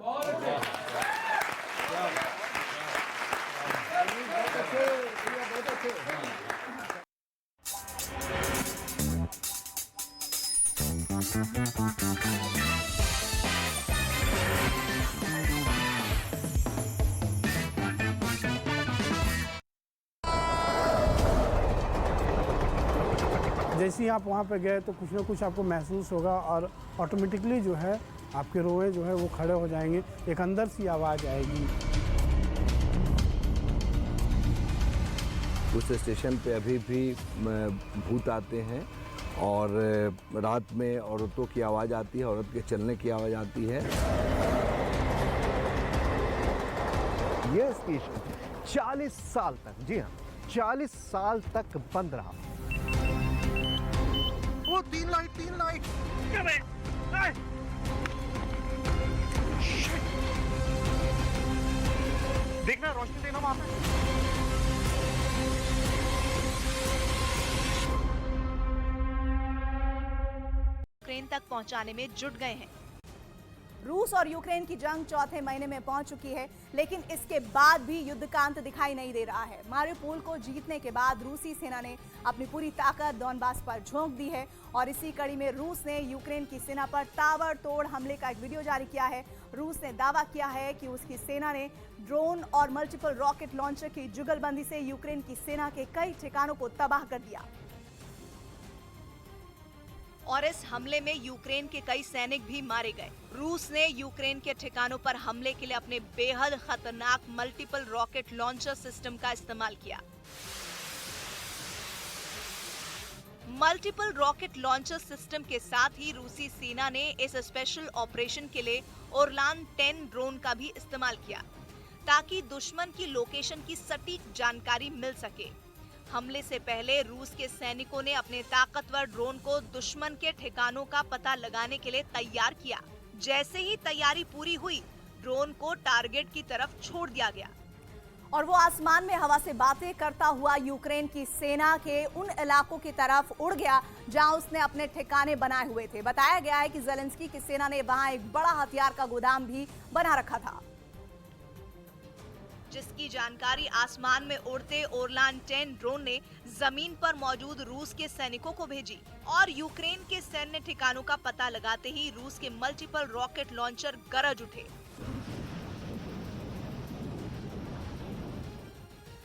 जैसे ही आप वहाँ पे गए तो कुछ ना कुछ आपको महसूस होगा और ऑटोमेटिकली जो है आपके रोए जो है वो खड़े हो जाएंगे। एक अंदर सी आवाज़ आएगी।
उस स्टेशन पे अभी भी भूत आते हैं और रात में औरतों की आवाज़ आती है, औरत के चलने की आवाज़ आती है।
यह स्टेशन 40 साल तक, जी हाँ 40 साल तक बंद रहा।
वो तीन लाइट
देखना रोशनी देना वहां पे।
यूक्रेन तक पहुंचाने में जुट गए हैं।
रूस और यूक्रेन की जंग चौथे महीने में पहुंच चुकी है, लेकिन इसके बाद भी युद्ध का अंत दिखाई नहीं दे रहा है। मारिउपोल को जीतने के बाद रूसी सेना ने अपनी पूरी ताकत डॉनबास पर झोंक दी है और इसी कड़ी में रूस ने यूक्रेन की सेना पर ताबड़तोड़ हमले का एक वीडियो जारी किया है। रूस ने दावा किया है कि उसकी सेना ने ड्रोन और मल्टीपल रॉकेट लॉन्चर की जुगलबंदी से यूक्रेन की सेना के कई ठिकानों को तबाह कर दिया।
और इस हमले में यूक्रेन के कई सैनिक भी मारे गए। रूस ने यूक्रेन के ठिकानों पर हमले के लिए अपने बेहद खतरनाक मल्टीपल रॉकेट लॉन्चर सिस्टम का इस्तेमाल किया। मल्टीपल रॉकेट लॉन्चर सिस्टम के साथ ही रूसी सेना ने इस स्पेशल ऑपरेशन के लिए ओरलान 10 ड्रोन का भी इस्तेमाल किया ताकि दुश्मन की लोकेशन की सटीक जानकारी मिल सके। हमले से पहले रूस के सैनिकों ने अपने ताकतवर ड्रोन को दुश्मन के ठिकानों का पता लगाने के लिए तैयार किया। जैसे ही तैयारी पूरी हुई, ड्रोन को टारगेट की तरफ छोड़ दिया गया
और वो आसमान में हवा से बातें करता हुआ यूक्रेन की सेना के उन इलाकों की तरफ उड़ गया जहां उसने अपने ठिकाने बनाए हुए थे। बताया गया है कि ज़ेलेंस्की की सेना ने वहां एक बड़ा हथियार का गोदाम भी बना रखा था,
जिसकी जानकारी आसमान में उड़ते ओरलान 10 ड्रोन ने जमीन पर मौजूद रूस के सैनिकों को भेजी और यूक्रेन के सैन्य ठिकानों का पता लगाते ही रूस के मल्टीपल रॉकेट लॉन्चर गरज उठे।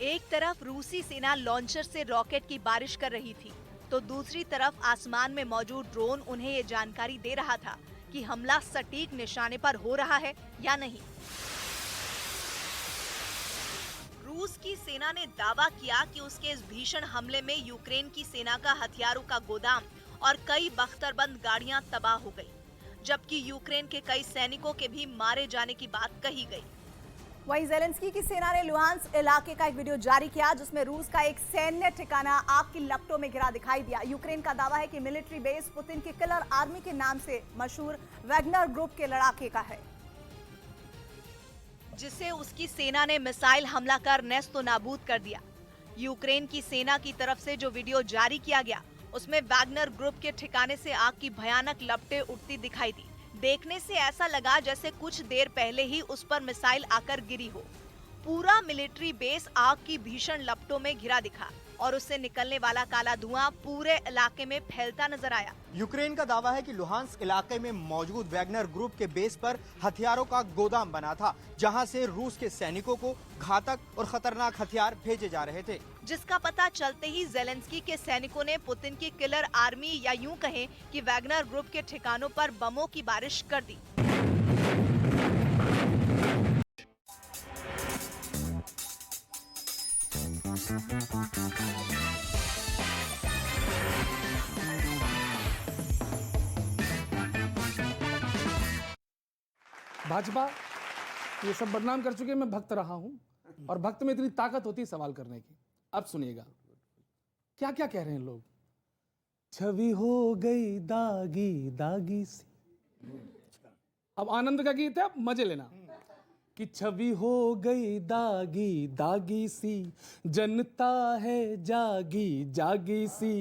एक तरफ रूसी सेना लॉन्चर से रॉकेट की बारिश कर रही थी, तो दूसरी तरफ आसमान में मौजूद ड्रोन उन्हें ये जानकारी दे रहा था कि हमला सटीक निशाने पर हो रहा है या नहीं। रूस की सेना ने दावा किया कि उसके इस भीषण हमले में यूक्रेन की सेना का हथियारों का गोदाम और कई बख्तरबंद गाड़ियां तबाह हो गई, जबकि यूक्रेन के कई सैनिकों के भी मारे जाने की बात कही गई।
वहीं ज़ेलेंस्की की सेना ने लुहांस्क इलाके का एक वीडियो जारी किया जिसमें रूस का एक सैन्य ठिकाना आग की लपटों में घिरा दिखाई दिया। यूक्रेन का दावा है कि मिलिट्री बेस पुतिन के किलर आर्मी के नाम से मशहूर वैगनर ग्रुप के लड़ाके का है,
जिसे उसकी सेना ने मिसाइल हमला कर नेस्तो नाबूद कर दिया। यूक्रेन की सेना की तरफ से जो वीडियो जारी किया गया, उसमें वैगनर ग्रुप के ठिकाने से आग की भयानक लपटें उठती दिखाई दी। देखने से ऐसा लगा जैसे कुछ देर पहले ही उस पर मिसाइल आकर गिरी हो। पूरा मिलिट्री बेस आग की भीषण लपटों में घिरा दिखा और उससे निकलने वाला काला धुआं पूरे इलाके में फैलता नजर आया।
यूक्रेन का दावा है कि लुहांस्क इलाके में मौजूद वैगनर ग्रुप के बेस पर हथियारों का गोदाम बना था, जहां से रूस के सैनिकों को घातक और खतरनाक हथियार भेजे जा रहे थे,
जिसका पता चलते ही ज़ेलेंस्की के सैनिकों ने पुतिन की किलर आर्मी या यूं कहें कि वैगनर ग्रुप के ठिकानों पर बमों की बारिश कर दी।
भाजपा ये सब बदनाम कर चुके, मैं भक्त रहा हूं और भक्त में इतनी ताकत होती है सवाल करने की। अब सुनिएगा क्या क्या कह रहे हैं लोग। छवि हो गई दागी दागी सी, अब आनंद का गीत है, अब मजे लेना कि छवि हो गई दागी दागी सी, जनता है जागी जागी सी,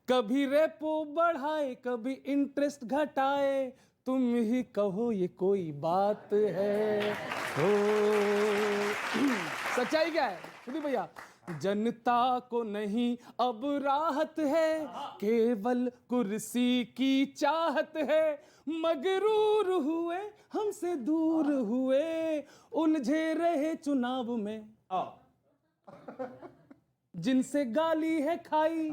कभी रेपो बढ़ाए कभी इंटरेस्ट घटाए, तुम ही कहो ये कोई बात है। ओ सच्चाई क्या है सुदीप भैया? जनता को नहीं अब राहत है, केवल कुर्सी की चाहत है, मगरूर हुए हमसे दूर हुए, उलझे रहे चुनाव में, जिनसे गाली है खाई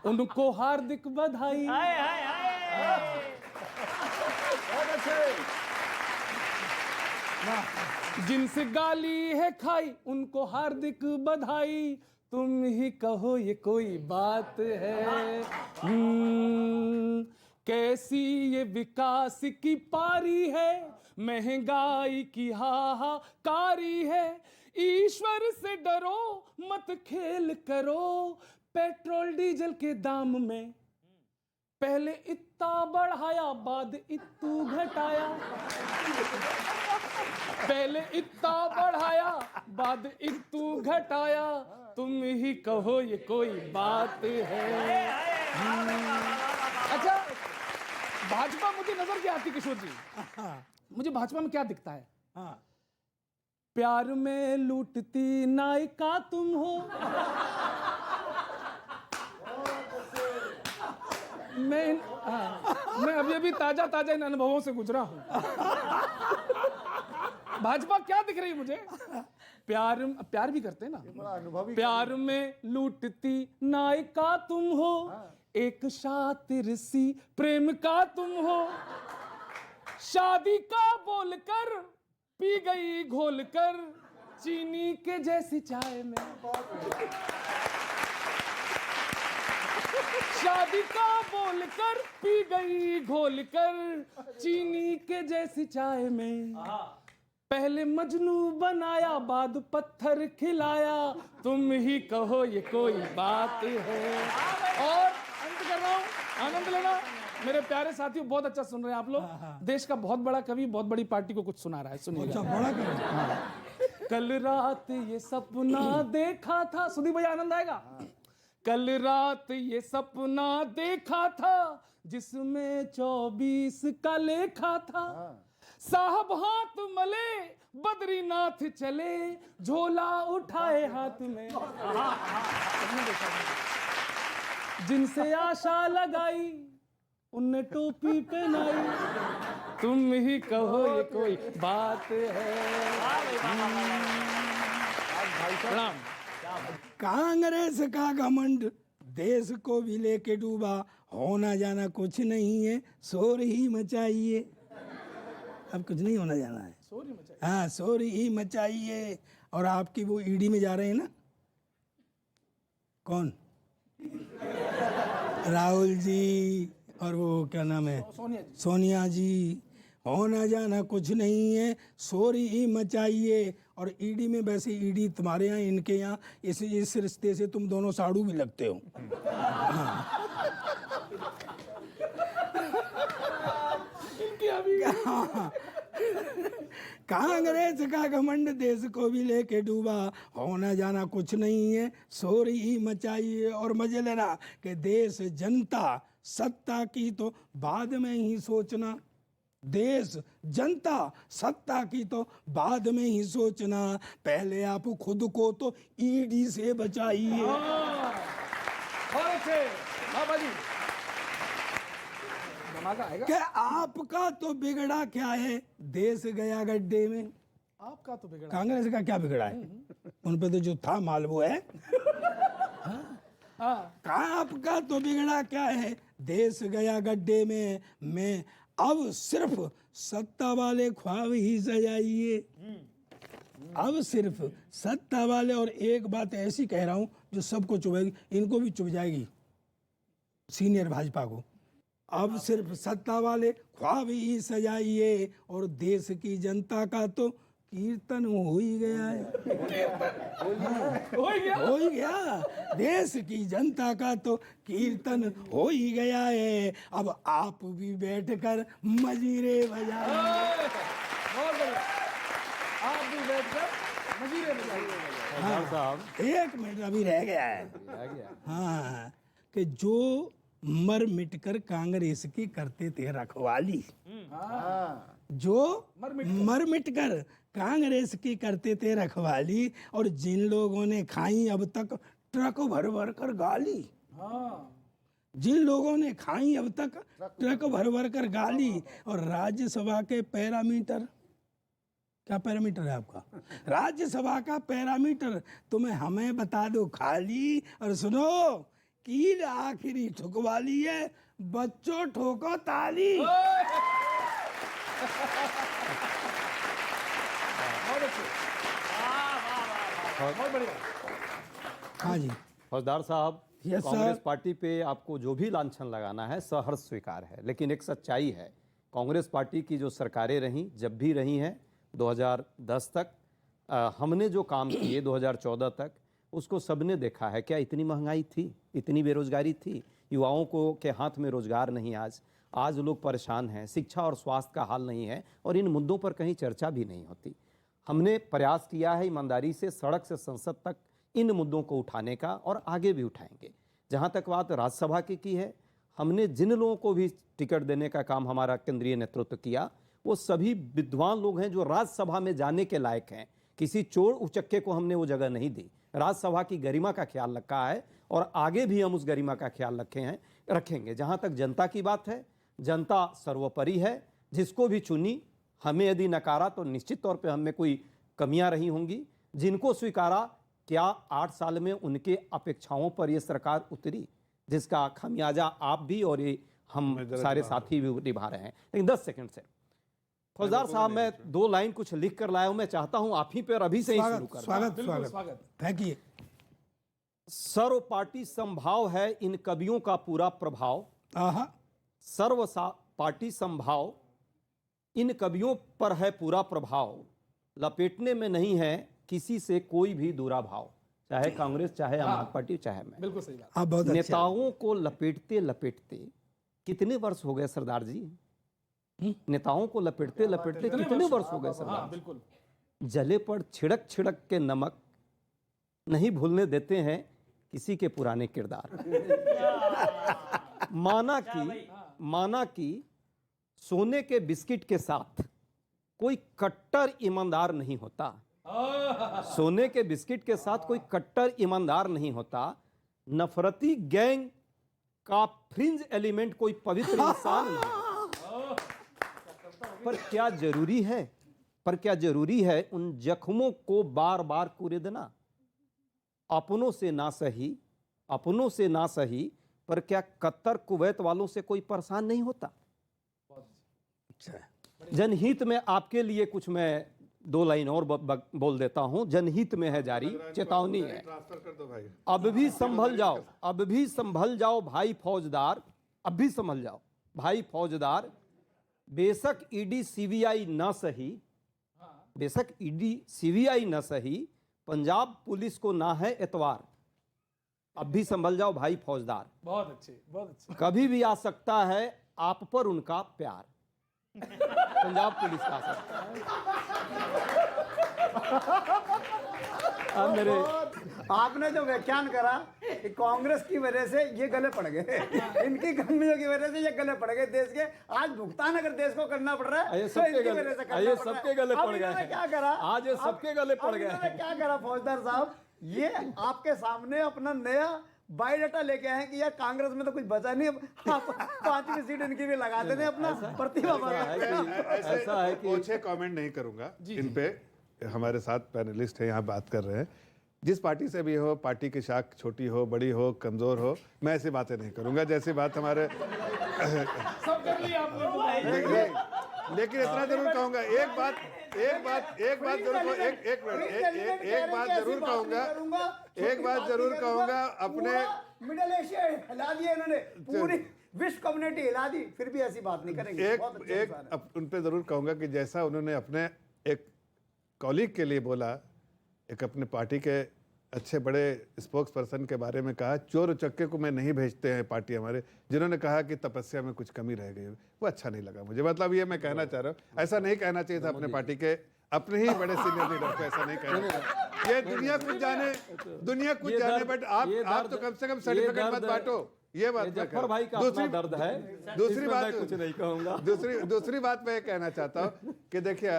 उनको हार्दिक बधाई। जिनसे गाली है खाई उनको हार्दिक बधाई, तुम ही कहो ये कोई बात है। कैसी ये विकास की पारी है, महंगाई की हाहाकारी है, ईश्वर से डरो मत खेल करो, पेट्रोल डीजल के दाम में पहले इत्ता बढ़ाया बाद इत्तू घटाया, पहले इत्ता बढ़ाया बाद इत्तू घटाया, तुम ही कहो ये कोई बात है। अच्छा, भाजपा मुझे नजर क्या आती किशोर जी? मुझे भाजपा में क्या दिखता है? प्यार में लूटती नायिका तुम हो, मैं अभी ताजा इन अनुभवों से गुजरा हूं। भाजपा क्या दिख रही है मुझे? प्यार भी करते हैं ना, प्यार में लूटती नायिका तुम हो, एक शातिर सी प्रेम का तुम हो, शादी का बोलकर पी गई घोलकर चीनी के जैसी चाय में, शादी का बोलकर पी गई घोलकर चीनी के जैसी चाय में, पहले मजनू बनाया बाद पत्थर खिलाया, तुम ही कहो ये कोई बात है। और अंत कर रहा हूं, आनंद लेना मेरे प्यारे साथियों, बहुत अच्छा सुन रहे हैं आप लोग। देश का बहुत बड़ा कवि बहुत बड़ी पार्टी को कुछ सुना रहा है, सुनिए।
बड़ा कवि।
कल रात ये सपना देखा था, सुधी भैया आनंद आएगा। कल रात ये सपना देखा था जिसमें 24 का लेखा था, साहब हाथ मले बद्रीनाथ चले, झोला उठाए हाथ में, जिनसे आशा लगाई उनने टोपी पहनाई, तुम ही कहो ये कोई बात है। प्रणाम।
कांग्रेस का घमंड देश को भी लेके डूबा, होना जाना कुछ नहीं है, शोर ही मचाइए। अब कुछ नहीं होना जाना है, हाँ शोर ही मचाइए। और आपकी वो ईडी में जा रहे हैं ना, कौन? राहुल जी और वो क्या नाम है, सोनिया जी। होना जाना कुछ नहीं है, शोर ही मचाइए। और ईडी में, वैसे ईडी तुम्हारे यहाँ इनके यहाँ, इस रिश्ते से तुम दोनों साड़ू भी लगते हो। कांग्रेस का घमंड देश को भी लेके डूबा, होना जाना कुछ नहीं है, शोर ही मचाइए। और मजे लेना कि देश जनता सत्ता की तो बाद में ही सोचना, देश जनता सत्ता की तो बाद में ही सोचना, पहले आप खुद को तो ईडी से बचाइए। क्या आपका तो बिगड़ा क्या है, देश गया गड्ढे में।
आपका तो बिगड़ा,
कांग्रेस का क्या बिगड़ा है? उन पे तो जो था माल वो है। आपका तो बिगड़ा क्या है, देश गया गड्ढे में, मैं अब सिर्फ सत्ता वाले ख्वाब ही सजाइए, अब सिर्फ सत्ता वाले। और एक बात ऐसी कह रहा हूं जो सबको चुभेगी, इनको भी चुभ जाएगी, सीनियर भाजपा को। अब सिर्फ सत्ता वाले ख्वाब ही सजाइए, और देश की जनता का तो कीर्तन हो ही गया है। हो ही गया, देश की जनता का तो कीर्तन हो ही गया है। अब आप भी बैठकर मजीरे बजाइए।
आप भी बैठकर मजीरे बजाइए।
हाँ, एक मिनट अभी रह गया है। हाँ, कि जो मर मिटकर कांग्रेस की करते थे रखवाली, जो मर मिटकर कांग्रेस की करते थे रखवाली, और जिन लोगों ने खाई अब तक ट्रक भर भर कर गाली, जिन लोगों ने खाई अब तक ट्रक भर भर कर गाली, और राज्यसभा के पैरामीटर, क्या पैरामीटर है आपका? राज्यसभा का पैरामीटर तुम्हें हमें बता दो खाली। और सुनो, कील आखिरी ठुकवाली है, बच्चों ठोको ताली। हाँ जी
फौजदार साहब,
यस
कांग्रेस
सर।
पार्टी पे आपको जो भी लांछन लगाना है सहर्ष स्वीकार है, लेकिन एक सच्चाई है, कांग्रेस पार्टी की जो सरकारें रहीं, जब भी रही हैं 2010 तक, हमने जो काम किए 2014 तक, उसको सबने देखा है। क्या इतनी महंगाई थी, इतनी बेरोजगारी थी, युवाओं को के हाथ में रोजगार नहीं, आज लोग परेशान हैं, शिक्षा और स्वास्थ्य का हाल नहीं है, और इन मुद्दों पर कहीं चर्चा भी नहीं होती। हमने प्रयास किया है ईमानदारी से सड़क से संसद तक इन मुद्दों को उठाने का, और आगे भी उठाएंगे। जहाँ तक बात राज्यसभा की है, हमने जिन लोगों को भी टिकट देने का काम हमारा केंद्रीय नेतृत्व किया, वो सभी विद्वान लोग हैं जो राज्यसभा में जाने के लायक हैं। किसी चोर उचक्के को हमने वो जगह नहीं दी। राज्यसभा की गरिमा का ख्याल रखा है, और आगे भी हम उस गरिमा का ख्याल रखेंगे। जहाँ तक जनता की बात है, जनता सर्वोपरि है। जिसको भी चुनी, हमें यदि नकारा तो निश्चित तौर पे हमें कोई कमियां रही होंगी। जिनको स्वीकारा, क्या 8 साल में उनके अपेक्षाओं पर ये सरकार उतरी, जिसका खामियाजा आप भी और ये हम सारे साथी भी निभा रहे हैं। लेकिन 10 सेकंड से फौजदार साहब, मैं 2 लाइन कुछ लिख कर लाया हूं, मैं चाहता हूं आप ही पर अभी से ही शुरू कर।
स्वागत, थैंक यू।
सर्व पार्टी संभाव है इन कवियों का पूरा प्रभाव, सर्व पार्टी संभाव इन कवियों पर है पूरा प्रभाव, लपेटने में नहीं है किसी से कोई भी दूरा भाव, चाहे कांग्रेस, चाहे आम आदमी पार्टी, चाहे मैं।
बिल्कुल सही बात।
नेताओं को लपेटते लपेटते कितने वर्ष हो गए सरदार जी? नेताओं को लपेटते लपेटते कितने वर्ष हो गए सरदार?
बिल्कुल।
जले पर छिड़क छिड़क के नमक नहीं भूलने देते हैं किसी के पुराने किरदार। माना कि सोने के बिस्किट के साथ कोई कट्टर ईमानदार नहीं होता। सोने के बिस्किट के साथ कोई कट्टर ईमानदार नहीं होता। नफरती गैंग का फ्रिंज एलिमेंट कोई पवित्र इंसान नहीं। पर क्या जरूरी है उन जख्मों को बार बार कुरेदना? अपनों से ना सही, पर क्या कतर कुवैत वालों से कोई परेशान नहीं होता? जनहित में आपके लिए कुछ मैं 2 लाइन और बोल देता हूं। जनहित में है जारी, चेतावनी है। अब भी संभल जाओ भाई फौजदार, अब भी संभल जाओ भाई फौजदार। बेशक ईडी सीबीआई न सही, पंजाब पुलिस को ना है एतवार। अब भी संभल जाओ भाई फौजदार।
बहुत अच्छे। कभी
कभी भी आ सकता है आप पर उनका प्यार। पंजाब पुलिस का आ सकता है।
मेरे आपने जो व्याख्यान करा कि कांग्रेस की वजह से ये गले पड़ गए, इनकी कमियों की वजह से ये गले पड़ गए देश के। आज भुगतान अगर देश को करना पड़ रहा है,
सबके गले पड़ गए।
क्या करा
आज ये सबके गले पड़ गए।
क्या करा फौजदार साहब? ये आपके सामने अपना नया बायोडाटा लेके आए कि यार कांग्रेस में तो कुछ बचा नहीं, आप 5वीं सीट इनकी भी लगा देते अपना प्रतिभा।
ऐसा है कि अच्छे कमेंट नहीं करूंगा इन पे। हमारे साथ पैनलिस्ट है, यहाँ बात कर रहे हैं। जिस पार्टी से भी हो, पार्टी की शाख छोटी हो, बड़ी हो, कमजोर हो, मैं ऐसी बातें नहीं करूंगा जैसी बात हमारे
सब कर लिया आपने।
लेकिन इतना जरूर कहूंगा, एक बात जरूर कहूंगा, अपने
मिडिल एशिया हिला दिया इन्होंने, पूरी विश्व कम्युनिटी हिला दी, फिर भी ऐसी बात नहीं करेंगे।
उन पे जरूर कहूंगा कि जैसा उन्होंने अपने एक कॉलीग के लिए बोला, एक अपने पार्टी के अच्छे बड़े स्पोक्स पर्सन के बारे में कहा, चोर चक्के को मैं नहीं भेजते हैं पार्टी हमारे, जिन्होंने कहा कि तपस्या में कुछ कमी रह गई, वो अच्छा नहीं लगा मुझे। मतलब ये मैं कहना चाह रहा हूँ, ऐसा नहीं कहना चाहिए था अपने पार्टी के अपने ही बड़े सीनियर लीडर को, ऐसा नहीं कहना चाहिए। ये दुनिया कुछ जाने, बट आप तो कम से कम सर्टिफिकेट मत बांटो। ये बात
जफर भाई का अपना दर्द है।
दूसरी बात
कुछ नहीं कहूंगा।
दूसरी बात मैं ये कहना चाहता हूँ कि देखिए,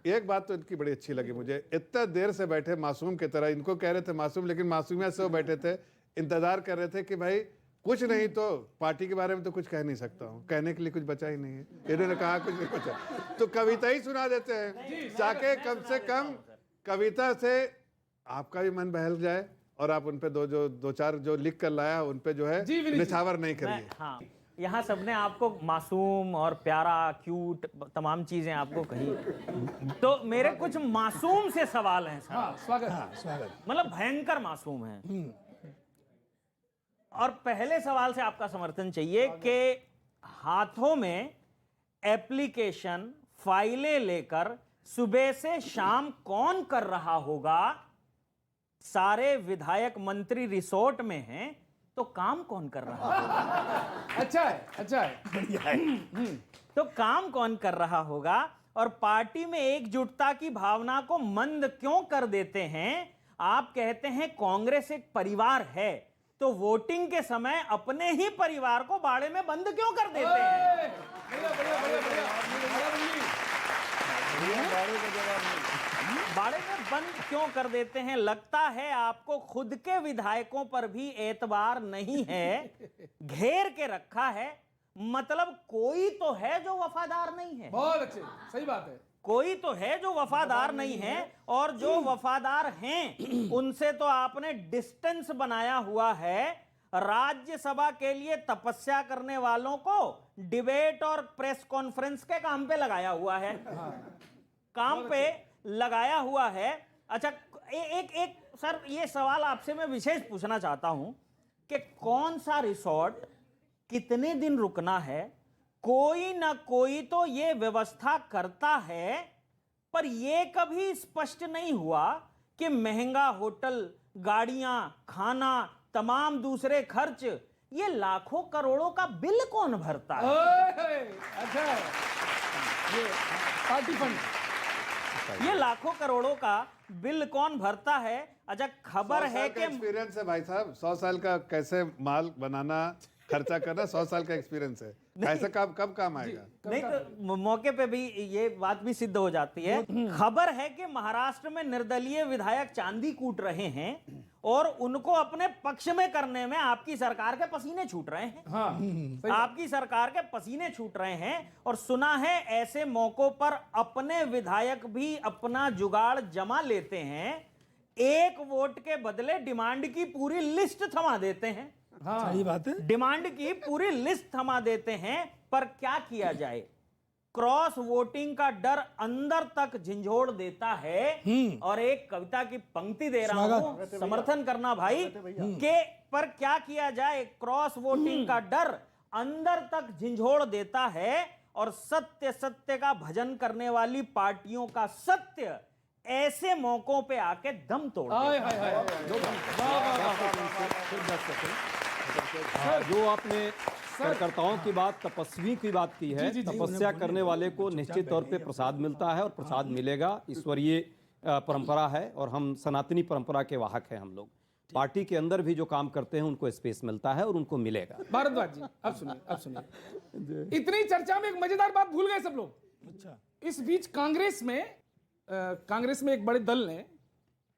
एक बात तो इनकी बड़ी अच्छी लगी मुझे, इतना देर से बैठे मासूम की तरह, इनको कह रहे थे मासूम, लेकिन मासूमियत से वो बैठे थे, इंतजार कर रहे थे कि भाई कुछ नहीं तो पार्टी के बारे में तो कुछ कह नहीं सकता हूँ, कहने के लिए कुछ बचा ही नहीं है। इन्होंने कहा कुछ नहीं बचा, तो कविता ही सुना देते हैं जाके। कम से कम कविता से आपका भी मन बहल जाए, और आप उन पे दो चार जो लिख कर लाया उन पे जो है निछावर नहीं करिए।
हाँ, यहाँ सबने आपको मासूम और प्यारा, क्यूट, तमाम चीजें आपको कही, तो मेरे कुछ मासूम से सवाल हैं सर।
हाँ, स्वागत।
मतलब भयंकर मासूम हैं। और पहले सवाल से आपका समर्थन चाहिए कि हाथों में एप्लीकेशन, फाइलें लेकर सुबह से शाम कौन कर रहा होगा सारे विधायक मंत्री रिसोर्ट में हैं, तो काम कौन कर रहा होगा?
अच्छा है
बढ़िया है।
तो काम कौन कर रहा होगा? और पार्टी में एकजुटता की भावना को मंद क्यों कर देते हैं? आप कहते हैं कांग्रेस एक परिवार है, तो वोटिंग के समय अपने ही परिवार को बाड़े में बंद क्यों कर देते हैं? बाड़े में बंद क्यों कर देते हैं? लगता है आपको खुद के विधायकों पर भी एतबार नहीं है, घेर के रखा है। मतलब कोई तो है जो वफादार नहीं है।
बहुत अच्छे, सही बात है।
कोई तो है जो वफादार नहीं है, और जो वफादार हैं उनसे तो आपने डिस्टेंस बनाया हुआ है। राज्यसभा के लिए तपस्या करने वालों को डिबेट और प्रेस कॉन्फ्रेंस के काम पे लगाया हुआ है। काम पे लगाया हुआ है। अच्छा, एक सर, ये सवाल आपसे मैं विशेष पूछना चाहता हूं कि कौन सा रिसोर्ट कितने दिन रुकना है? कोई ना कोई तो ये व्यवस्था करता है, पर ये कभी स्पष्ट नहीं हुआ कि महंगा होटल, गाड़ियां, खाना, तमाम दूसरे खर्च, ये लाखों करोड़ों का बिल कौन भरता है?
अच्छा है, ये पार्टी फंड,
ये लाखों करोड़ों का बिल कौन भरता है? अच्छा, खबर है कि
एक्सपीरियंस है भाई साहब, 100 साल का कैसे माल बनाना, खर्चा करना, 100 साल का एक्सपीरियंस है। ऐसा कब काम आएगा?
नहीं तो मौके पे भी ये बात भी सिद्ध हो जाती है। खबर है कि महाराष्ट्र में निर्दलीय विधायक चांदी कूट रहे हैं और उनको अपने पक्ष में करने में आपकी सरकार के पसीने छूट रहे हैं।
हाँ,
आपकी सरकार के पसीने छूट रहे हैं। और सुना है ऐसे मौकों पर अपने विधायक भी अपना जुगाड़ जमा लेते हैं, एक वोट के बदले डिमांड की पूरी लिस्ट थमा देते हैं।
हाँ, सही बात है।
डिमांड की पूरी लिस्ट थमा देते हैं। पर क्या किया जाए? क्रॉस वोटिंग का डर अंदर तक झंझोड़ देता है। और एक कविता की पंक्ति दे रहा हूं, समर्थन करना भाई, के पर क्या किया जाए? क्रॉस वोटिंग का डर अंदर तक झंझोड़ देता है, और सत्य का भजन करने वाली पार्टियों का सत्य ऐसे मौकों पे आके दम तोड़
जो आपने कार्यकर्ताओं की बात, तपस्वी की बात की है, तपस्या करने वाले को निश्चित तौर पे प्रसाद मिलता है और प्रसाद मिलेगा। ईश्वरीय परंपरा है और हम सनातनी परंपरा के वाहक हैं। हम लोग पार्टी के अंदर भी जो काम करते हैं उनको स्पेस मिलता है और उनको मिलेगा।
भारद्वाज जी, अब सुनिए। इतनी चर्चा में एक मजेदार बात भूल गए सब लोग।
अच्छा,
इस बीच कांग्रेस में एक बड़े दल ने,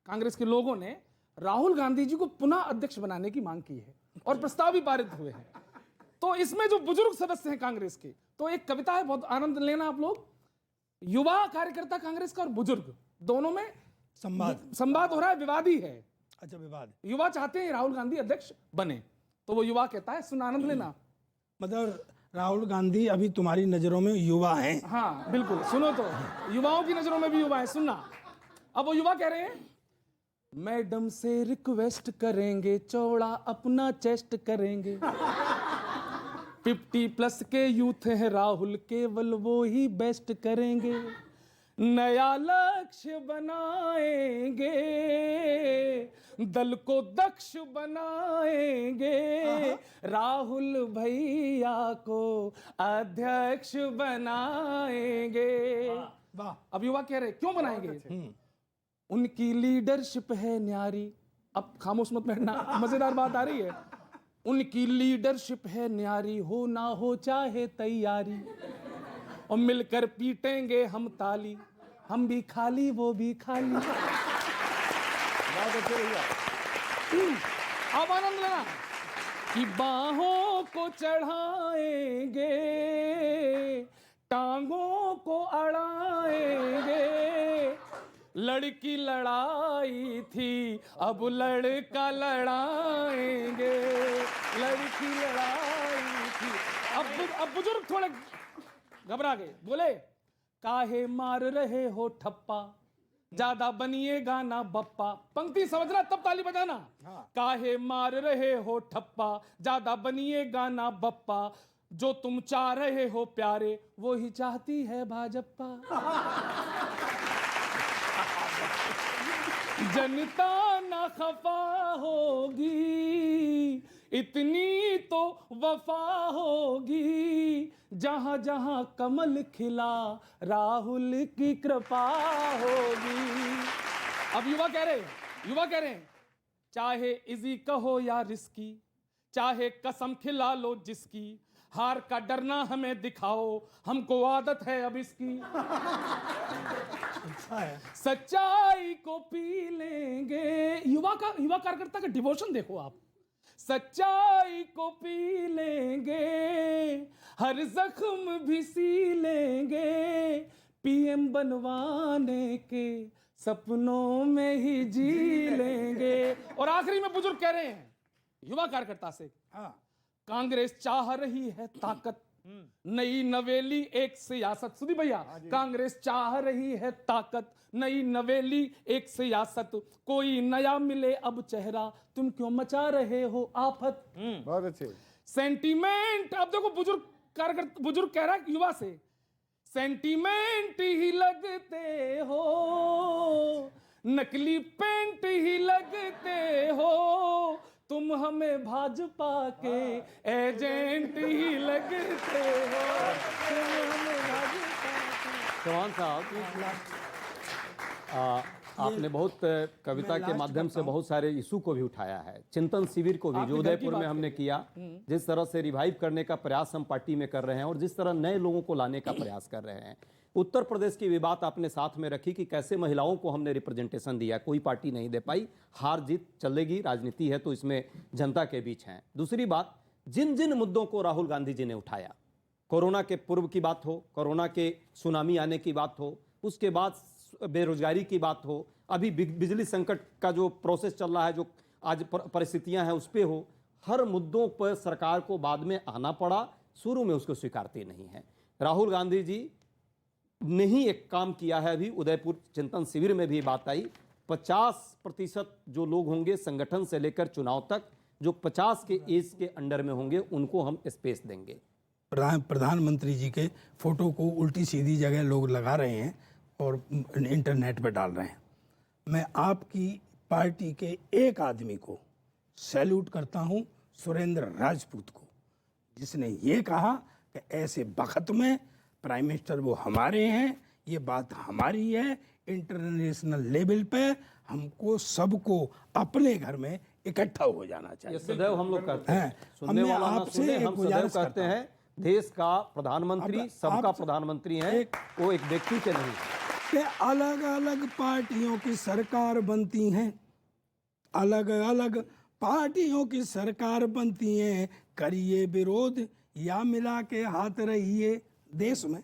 कांग्रेस के लोगों ने राहुल गांधी जी को पुनः अध्यक्ष बनाने की मांग की है और प्रस्ताव भी पारित हुए हैं। तो इसमें जो बुजुर्ग सदस्य हैं कांग्रेस के, तो एक कविता है, बहुत आनंद लेना आप लोग। युवा कार्यकर्ता कांग्रेस का और बुजुर्ग दोनों में संवाद हो रहा है, विवादी है।
अच्छा, विवाद।
युवा चाहते हैं राहुल गांधी अध्यक्ष बने, तो वो युवा कहता है, सुन आनंद लेना।
मतलब राहुल गांधी अभी तुम्हारी नजरों में युवा हैं?
हाँ बिल्कुल, सुनो तो, युवाओं की नजरों में भी युवा है, सुनना। अब वो युवा कह रहे हैं, मैडम से रिक्वेस्ट करेंगे, चौड़ा अपना चेस्ट करेंगे। 50+ के यूथ है राहुल, केवल वो ही बेस्ट करेंगे। नया लक्ष्य बनाएंगे, दल को दक्ष बनाएंगे, राहुल भैया को अध्यक्ष बनाएंगे। वाह। अब युवा कह रहे क्यों बनाएंगे? उनकी लीडरशिप है न्यारी। अब खामोश मत बैठना, मजेदार बात आ रही है। उनकी लीडरशिप है न्यारी, हो ना हो चाहे तैयारी, और मिलकर पीटेंगे हम ताली, हम भी खाली वो भी खाली। अब आनंद लेना कि बाहों को चढ़ाएंगे, टांगों को अड़ाएंगे। लड़की लड़ाई थी, अब लड़का लड़ाएंगे। लड़की लड़ाई थी। अब बुजुर्ग थोड़े घबरा गए, बोले, काहे मार रहे हो ठप्पा, ज्यादा बनिएगा ना बप्पा। पंक्ति समझना तब ताली बजाना। काहे मार रहे हो ठप्पा, ज्यादा बनिएगा ना बप्पा। जो तुम चाह रहे हो प्यारे, वो ही चाहती है भाजपा। जनता ना खफा होगी, इतनी तो वफा होगी, जहां जहां कमल खिला राहुल की कृपा होगी। अब युवा कह रहे हैं चाहे इजी कहो या रिस्की, चाहे कसम खिला लो जिसकी, हार का डरना हमें दिखाओ, हमको आदत है अब इसकी। सच्चाई को पी लेंगे, युवा कार्यकर्ता का डिवोशन देखो आप। सच्चाई को पी लेंगे, हर जख्म भी सी लेंगे, पीएम बनवाने के सपनों में ही जी लेंगे। और आखिरी में बुजुर्ग कह रहे हैं युवा कार्यकर्ता से, कांग्रेस चाह रही है ताकत, नई नवेली एक सियासत। सुधी भैया, कांग्रेस चाह रही है ताकत, नई नवेली एक सियासत, कोई नया मिले अब चेहरा, तुम क्यों मचा रहे हो आफत।
बहुत अच्छे।
सेंटीमेंट, अब देखो बुजुर्ग कह रहा है युवा से, सेंटीमेंट ही लगते हो, नकली पेंट ही लगते हो, तुम हमें भाजपा के एजेंट ही लगते हो, तुम हमें भाजपा के।
चौहान साहब, आपने बहुत कविता के माध्यम से बहुत सारे इशू को भी उठाया है, चिंतन शिविर को भी जो उदयपुर में हमने किया, जिस तरह से रिवाइव करने का प्रयास हम पार्टी में कर रहे हैं और जिस तरह नए लोगों को लाने का प्रयास कर रहे हैं। उत्तर प्रदेश की भी बात आपने साथ में रखी कि कैसे महिलाओं को हमने रिप्रेजेंटेशन दिया, कोई पार्टी नहीं दे पाई, हार जीत चलेगी, राजनीति है तो इसमें जनता के बीच है। दूसरी बात, जिन जिन मुद्दों को राहुल गांधी जी ने उठाया, कोरोना के पूर्व की बात हो, कोरोना के सुनामी आने की बात हो, उसके बाद बेरोजगारी की बात हो, अभी बिजली संकट का जो प्रोसेस चल रहा है, जो आज परिस्थितियां हैं उस पर हो, हर मुद्दों पर सरकार को बाद में आना पड़ा, शुरू में उसको स्वीकारती नहीं है। राहुल गांधी जी ने ही एक काम किया है, अभी उदयपुर चिंतन शिविर में भी बात आई, 50% जो लोग होंगे संगठन से लेकर चुनाव तक, जो 50 के एज के अंडर में होंगे उनको हम स्पेस देंगे।
प्रधानमंत्री जी के फोटो को उल्टी सीधी जगह लोग लगा रहे हैं और इंटरनेट पर डाल रहे हैं। मैं आपकी पार्टी के एक आदमी को सैल्यूट करता हूं, सुरेंद्र राजपूत को, जिसने ये कहा कि ऐसे वक्त में प्राइम मिनिस्टर वो हमारे हैं, ये बात हमारी है, इंटरनेशनल लेवल पे हमको सबको अपने घर में इकट्ठा हो जाना चाहिए।
ये सदैव हम लोग करते हैं, सुनने वाला ना सुने, हम सदैव कहते हैं देश का प्रधानमंत्री सबका प्रधानमंत्री है, वो एक व्यक्ति के नहीं।
कि अलग अलग पार्टियों की सरकार बनती हैं, अलग अलग पार्टियों की सरकार बनती हैं, करिए विरोध या मिला के हाथ रहिए, देश में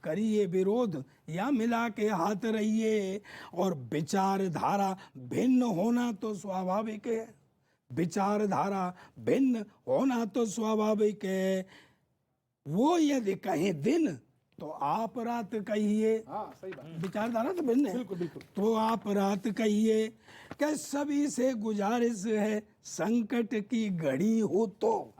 करिए विरोध या मिला के हाथ रहिए। और विचारधारा भिन्न होना तो स्वाभाविक है, विचारधारा भिन्न होना तो स्वाभाविक है। वो यदि कहें दिन तो आप रात कहिए,
सही बात,
विचारधारा तो भिन्न है, बिल्कुल बिल्कुल, तो आप रात कहिए। कि सभी से गुजारिश है, संकट की घड़ी हो तो,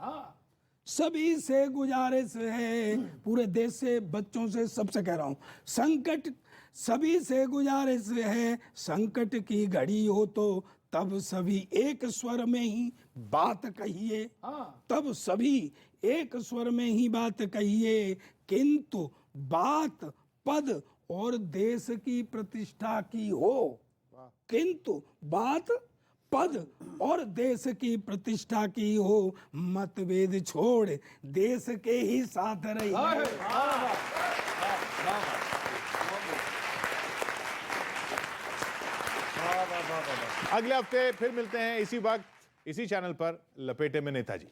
सभी से गुजारिश है, पूरे देश से, बच्चों से, सबसे कह रहा हूं, संकट, सभी से गुजारिश है, संकट की घड़ी हो तो तब सभी एक स्वर में ही बात कहिए, तब सभी एक स्वर में ही बात कहिए। किंतु बात पद और देश की प्रतिष्ठा की हो, किंतु बात पद और देश की प्रतिष्ठा की हो, मतभेद छोड़ देश के ही साथ रहिए।
अगले हफ्ते फिर मिलते हैं इसी वक्त इसी चैनल पर, लपेटे में नेताजी।